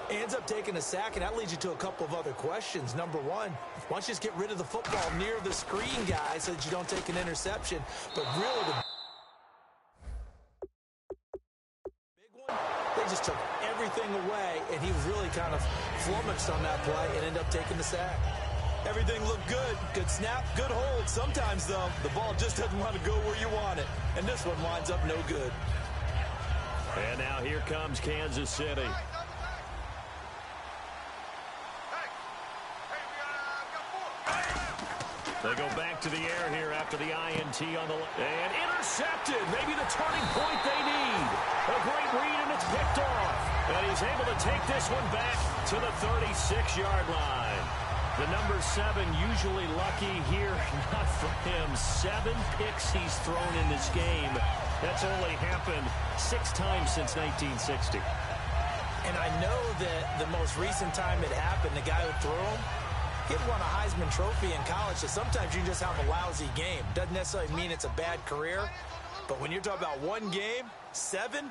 Ends up taking a sack, and that leads you to a couple of other questions. Number one, why don't you just get rid of the football near the screen guy so that you don't take an interception? But really, the big one, they just took everything away, and he was really kind of flummoxed on that play and ended up taking the sack. Everything looked good. Good snap, good hold. Sometimes, though, the ball just doesn't want to go where you want it. And this one winds up no good. And now here comes Kansas City. They go back to the air here after the INT on the left. And intercepted. Maybe the turning point they need. A great read, and it's picked off. And he's able to take this one back to the 36-yard line. The number 7 usually lucky here. Not for him. 7 picks he's thrown in this game. That's only happened 6 times since 1960. And I know that the most recent time it happened, the guy who threw him, he had won a Heisman Trophy in college. So sometimes you just have a lousy game. Doesn't necessarily mean it's a bad career. But when you're talking about one game, 7,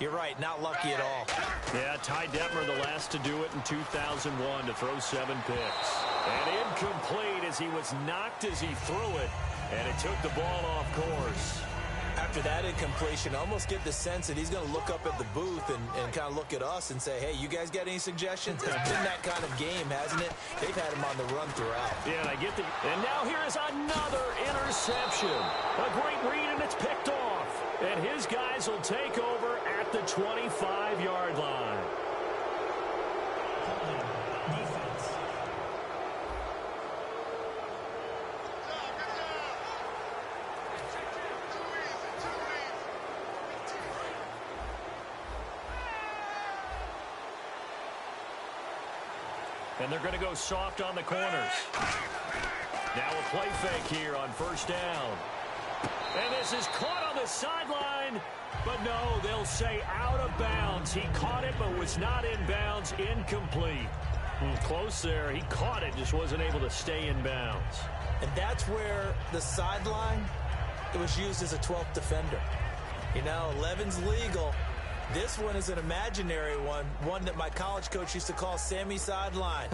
you're right, not lucky at all. Yeah, Ty Detmer, the last to do it in 2001, to throw 7 picks. And incomplete as he was knocked as he threw it, and it took the ball off course. After that incompletion, I almost get the sense that he's going to look up at the booth and kind of look at us and say, hey, you guys got any suggestions? It's been that kind of game, hasn't it? They've had him on the run throughout. Yeah, and I get the... And now here is another interception. A great read, and it's picked off. And his guys will take over at the 25-yard line. Defense. And they're going to go soft on the corners. Now a play fake here on first down. And this is caught on the sideline. But no, they'll say out of bounds. He caught it but was not in bounds. Incomplete. Close there. He caught it, just wasn't able to stay in bounds. And that's where the sideline, it was used as a 12th defender. You know, 11's legal. This one is an imaginary one that my college coach used to call Sammy Sideline.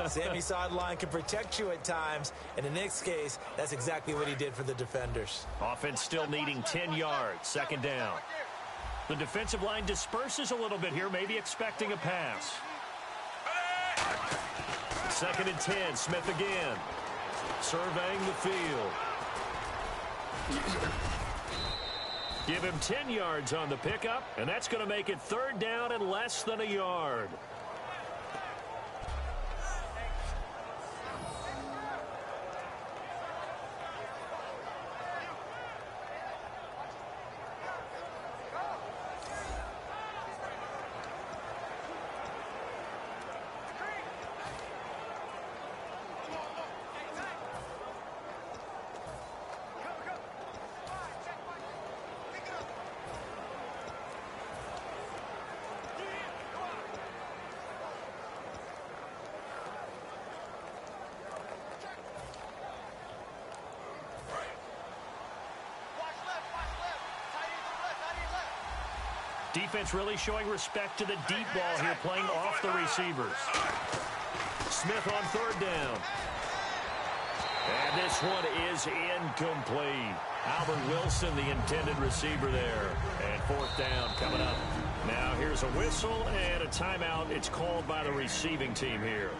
Sammy Sideline can protect you at times, and in this case, that's exactly what he did for the defenders. Offense still needing 10 yards, second down. The defensive line disperses a little bit here, maybe expecting a pass. Second and 10, Smith again. Surveying the field. Give him 10 yards on the pickup, and that's going to make it 3rd down and less than a yard. Defense really showing respect to the deep ball here, playing off the receivers. Smith on 3rd down. And this one is incomplete. Albert Wilson, the intended receiver there. And 4th down coming up. Now here's a whistle and a timeout. It's called by the receiving team here.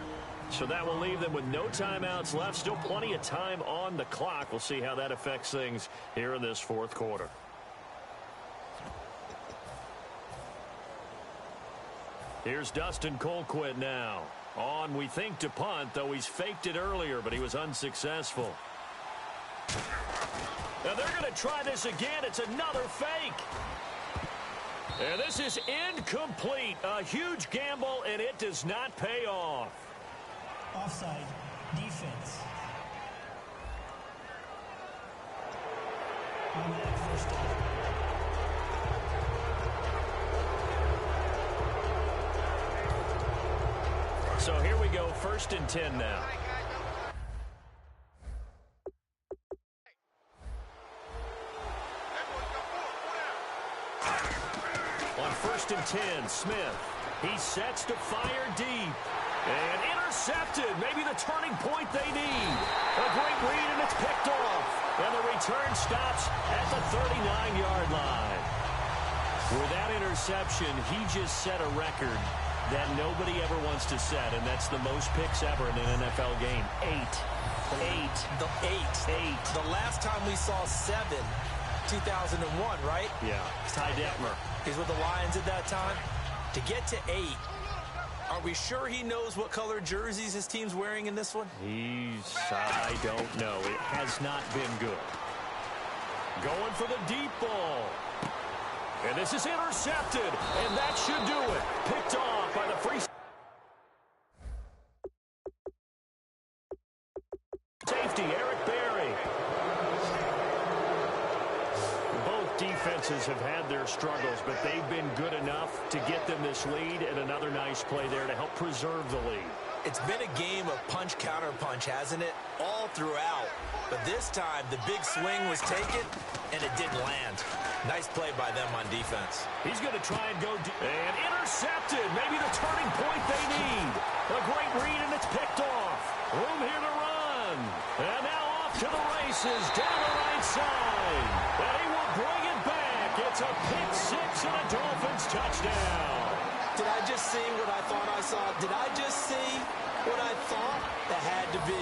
So that will leave them with no timeouts left. Still plenty of time on the clock. We'll see how that affects things here in this 4th quarter. Here's Dustin Colquitt now. On, we think, to punt, though he's faked it earlier, but he was unsuccessful. Now they're going to try this again. It's another fake. And this is incomplete. A huge gamble, and it does not pay off. Offside. Defense. Automatic first down. So here we go, 1st and 10 now. On 1st and 10, Smith. He sets to fire deep. And intercepted. Maybe the turning point they need. A great read, and it's picked off. And the return stops at the 39-yard line. With that interception, he just set a record that nobody ever wants to set, and that's the most picks ever in an NFL game. 8. The last time we saw 7, 2001, right? Yeah, Ty Detmer. He's with the Lions at that time. To get to 8, are we sure he knows what color jerseys his team's wearing in this one? I don't know. It has not been good. Going for the deep ball. And this is intercepted, and that should do it. Picked off by the free safety, Eric Berry. Both defenses have had their struggles, but they've been good enough to get them this lead, and another nice play there to help preserve the lead. It's been a game of punch-counter-punch, hasn't it? All throughout. But this time, the big swing was taken, and it didn't land. Nice play by them on defense. He's going to try and go deep. And intercepted. Maybe the turning point they need. A great read, and it's picked off. Room here to run. And now off to the races down the right side. And he will bring it back. It's a pick 6 and a Dolphins touchdown. Did I just see what I thought I saw? Did I just see what I thought? That had to be.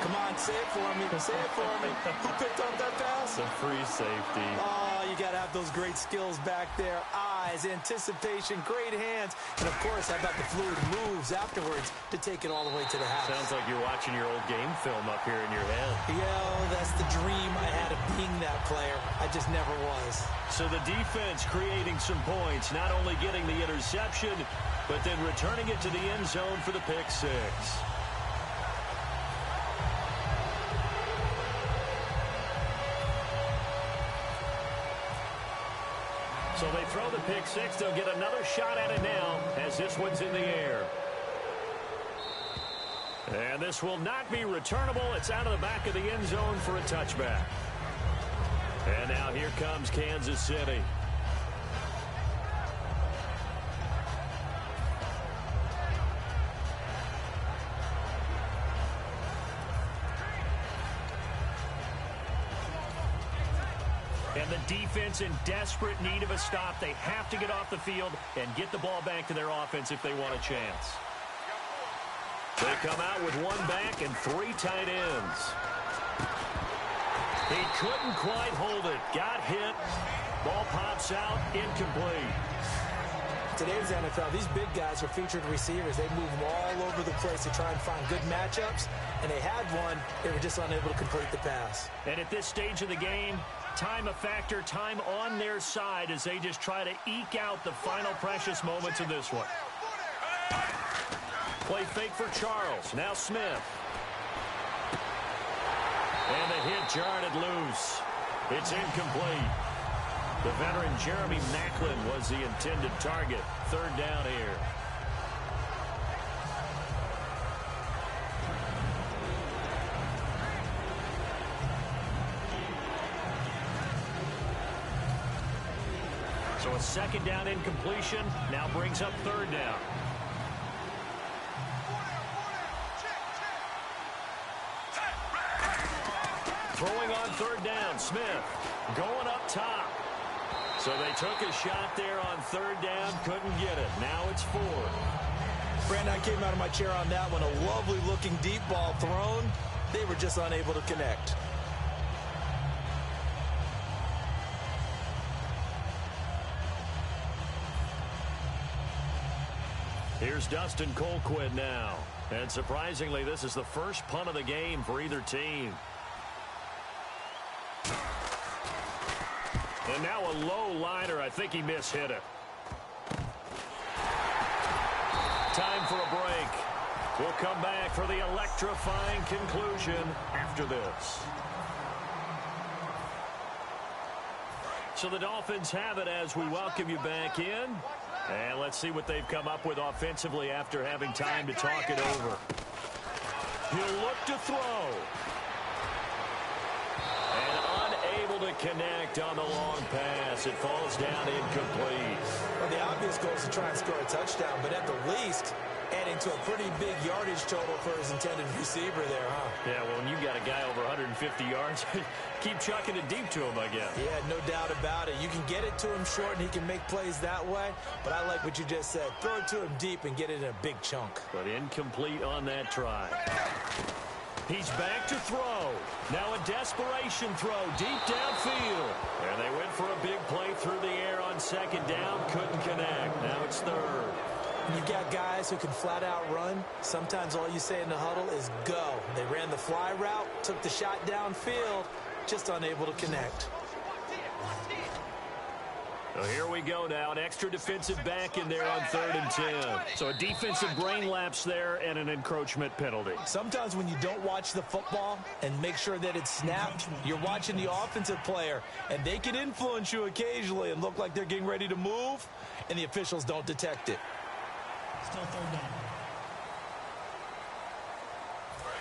Come on, say it for me. Say it for me. Who picked up that pass? The free safety. Oh, you got to have those great skills back there. Eyes, anticipation, great hands. And, of course, how about the fluid moves afterwards to take it all the way to the house? Sounds like you're watching your old game film up here in your head. Yeah, that's the dream I had of being that player. I just never was. So the defense creating some points, not only getting the interception, but then returning it to the end zone for the pick 6. So they throw the pick 6. They'll get another shot at it now as this one's in the air. And this will not be returnable. It's out of the back of the end zone for a touchback. And now here comes Kansas City. And the defense in desperate need of a stop. They have to get off the field and get the ball back to their offense if they want a chance. They come out with 1 back and 3 tight ends. He couldn't quite hold it. Got hit, Ball pops out, incomplete. Today's NFL, these big guys are featured receivers. They move them all over the place to try and find good matchups, and they had one. They were just unable to complete the pass. And at this stage of the game, time a factor, time on their side as they just try to eke out the final precious moments of this one. Play fake for Charles. Now Smith. And the hit jarred it loose. It's incomplete. The veteran Jeremy Maclin was the intended target. Third down here. So a second down incompletion now brings up third down. Throwing on third down, Smith going up top. So they took a shot there on third down, couldn't get it. Now it's fourth. Brandon, I came out of my chair on that one. A lovely-looking deep ball thrown. They were just unable to connect. Here's Dustin Colquitt now. And surprisingly, this is the first punt of the game for either team. And now a low liner. I think he mishit it. Time for a break. We'll come back for the electrifying conclusion after this. So the Dolphins have it as we welcome you back in. And let's see what they've come up with offensively after having time to talk it over. He'll look to throw. To connect on the long pass. It falls down incomplete. Well, the obvious goal is to try and score a touchdown, but at the least, adding to a pretty big yardage total for his intended receiver there, huh? Yeah, well, when you got a guy over 150 yards, keep chucking it deep to him, I guess. Yeah, no doubt about it. You can get it to him short, and he can make plays that way, but I like what you just said. Throw it to him deep and get it in a big chunk. But incomplete on that try. He's back to throw. Now a desperation throw deep downfield. And they went for a big play through the air on second down. Couldn't connect. Now it's third. When you've got guys who can flat out run, sometimes all you say in the huddle is go. They ran the fly route, took the shot downfield, just unable to connect. So here we go now. An extra defensive back in there on 3rd and 10. So a defensive brain lapse there and an encroachment penalty. Sometimes when you don't watch the football and make sure that it's snapped, you're watching the offensive player, and they can influence you occasionally and look like they're getting ready to move, and the officials don't detect it. Still third down.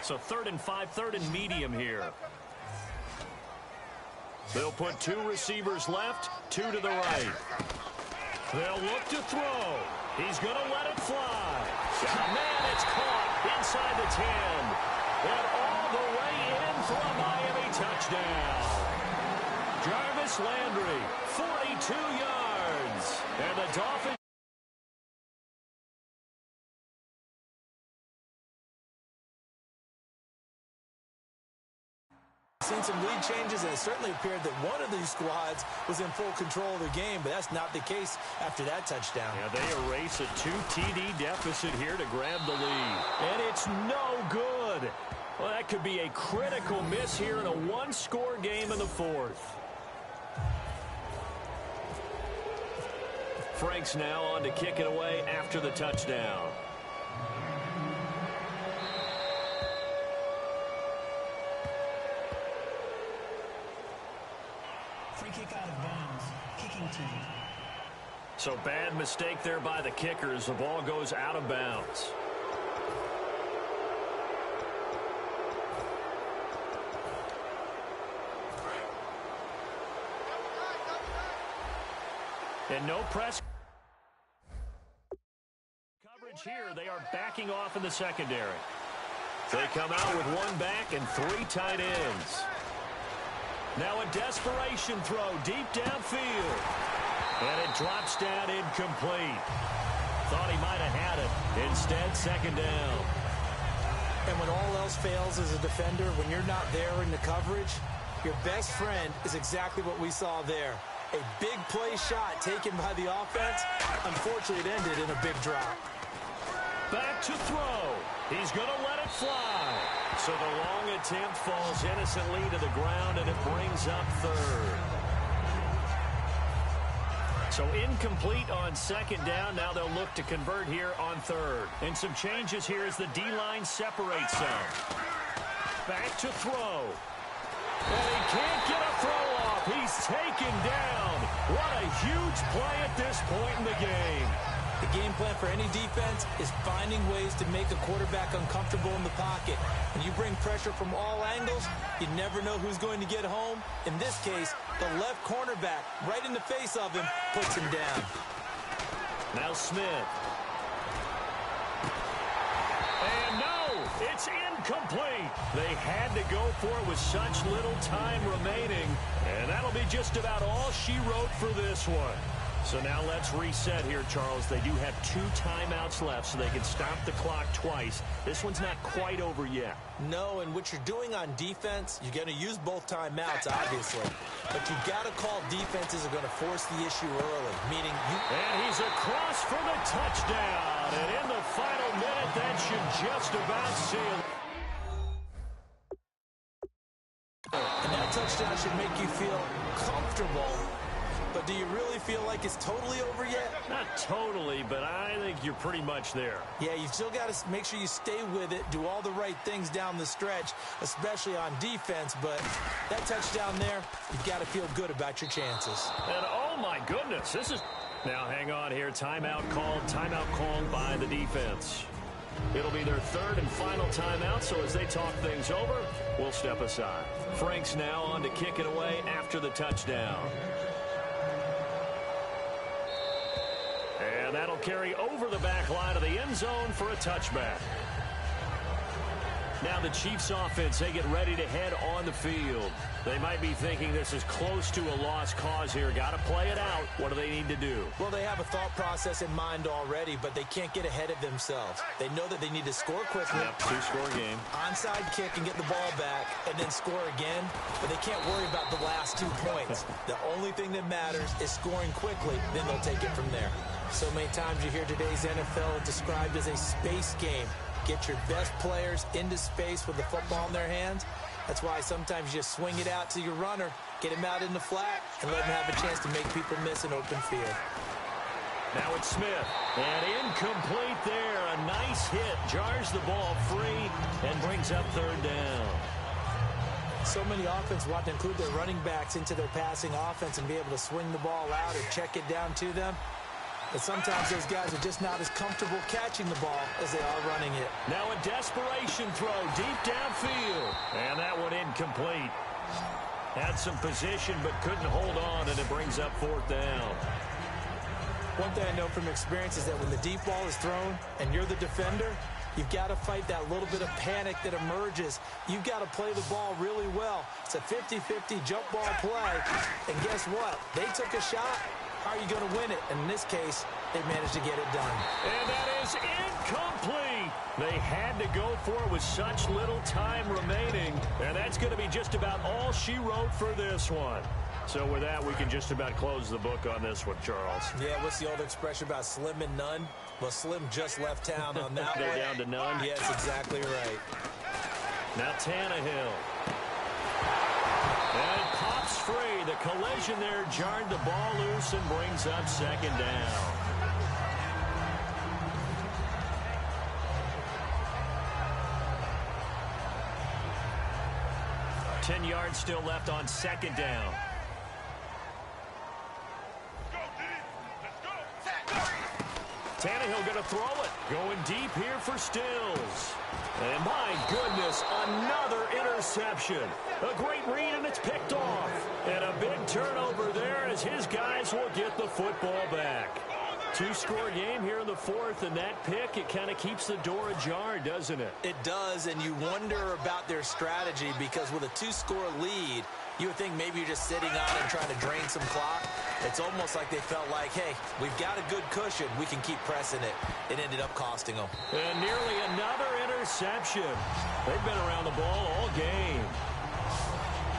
So 3rd and 5, 3rd and medium here. They'll put 2 receivers left, 2 to the right. They'll look to throw. He's going to let it fly. Oh, man, it's caught inside the 10. And all the way in for a Miami touchdown. Jarvis Landry, 42 yards. And the Dolphins. Seen some lead changes, and it certainly appeared that one of these squads was in full control of the game, but that's not the case after that touchdown. Yeah, they erase a 2 TD deficit here to grab the lead. And it's no good. Well, that could be a critical miss here in a 1-score game in the 4th. Frank's now on to kick it away after the touchdown. Free kick out of bounds. Kicking team. So bad mistake there by the kickers. The ball goes out of bounds. And no press coverage here. They are backing off in the secondary. They come out with 1 back and 3 tight ends. Now a desperation throw deep downfield. And it drops down incomplete. Thought he might have had it. Instead, 2nd down. And when all else fails as a defender, when you're not there in the coverage, your best friend is exactly what we saw there. A big play shot taken by the offense. Unfortunately, it ended in a big drop. Back to throw. He's going to let it fly. So the long attempt falls innocently to the ground, and it brings up third. So incomplete on second down. Now they'll look to convert here on third. And some changes here as the D-line separates some. Back to throw. And he can't get a throw off. He's taken down. What a huge play at this point in the game. The game plan for any defense is finding ways to make a quarterback uncomfortable in the pocket. When you bring pressure from all angles, you never know who's going to get home. In this case, the left cornerback, right in the face of him, puts him down. Now Smith. And no, it's incomplete. They had to go for it with such little time remaining. And that'll be just about all she wrote for this one. So now let's reset here, Charles. They do have 2 timeouts left, so they can stop the clock twice. This one's not quite over yet. No, and what you're doing on defense, you're going to use both timeouts, obviously. But you've got to call defenses are going to force the issue early, meaning you... And he's across for the touchdown. And in the final minute, that should just about seal it. And that touchdown should make you feel comfortable. But do you really feel like it's totally over yet? Not totally, but I think you're pretty much there. Yeah, you've still got to make sure you stay with it, do all the right things down the stretch, especially on defense. But that touchdown there, you've got to feel good about your chances. And oh my goodness, this is... Now hang on here, timeout called by the defense. It'll be their third and final timeout, so as they talk things over, we'll step aside. Frank's now on to kick it away after the touchdown. And that'll carry over the back line of the end zone for a touchback. Now the Chiefs offense, they get ready to head on the field. They might be thinking this is close to a lost cause here. Got to play it out. What do they need to do? Well, they have a thought process in mind already, but they can't get ahead of themselves. They know that they need to score quickly. Yep, 2-score game. Onside kick and get the ball back and then score again, but they can't worry about the last 2 points. The only thing that matters is scoring quickly, then they'll take it from there. So many times you hear today's NFL described as a space game. Get your best players into space with the football in their hands. That's why sometimes you just swing it out to your runner, get him out in the flat, and let him have a chance to make people miss an open field. Now it's Smith. And incomplete there. A nice hit. Jars the ball free and brings up third down. So many offenses want to include their running backs into their passing offense and be able to swing the ball out or check it down to them. But sometimes those guys are just not as comfortable catching the ball as they are running it. Now a desperation throw deep downfield. And that one incomplete. Had some position but couldn't hold on, and it brings up fourth down. One thing I know from experience is that when the deep ball is thrown and you're the defender, you've got to fight that little bit of panic that emerges. You've got to play the ball really well. It's a 50-50 jump ball play. And guess what? They took a shot. How are you going to win it? And in this case, they managed to get it done. And that is incomplete. They had to go for it with such little time remaining. And that's going to be just about all she wrote for this one. So with that, we can just about close the book on this one, Charles. Yeah, what's the old expression about slim and none? Well, Slim just left town on that one. They're down to none? Yes, exactly right. Now Tannehill. And it pops free. The collision there jarred the ball loose and brings up second down. Ten yards still left on second down. Tannehill going to throw it. Going deep here for Stills. And my goodness, another interception. A great read, and it's picked off. And a big turnover there as his guys will get the football back. 2-score game here in the fourth, and that pick, it kind of keeps the door ajar, doesn't it? It does, and you wonder about their strategy because with a 2-score lead, you would think maybe you're just sitting on and trying to drain some clock. It's almost like they felt like, hey, we've got a good cushion. We can keep pressing it. It ended up costing them. And nearly another interception. They've been around the ball all game.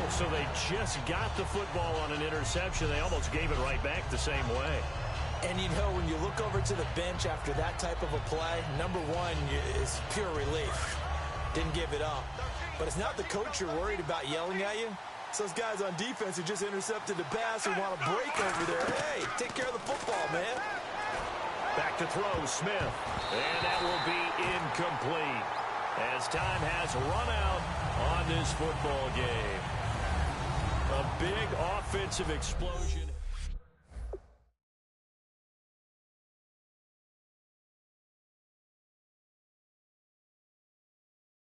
So they just got the football on an interception. They almost gave it right back the same way. And, you know, when you look over to the bench after that type of a play, number one is pure relief. Didn't give it up. But it's not the coach you're worried about yelling at you. It's those guys on defense who just intercepted the pass who want to break over there. Hey, take care of the football, man. Back to throw, Smith. And that will be incomplete as time has run out on this football game. A big offensive explosion.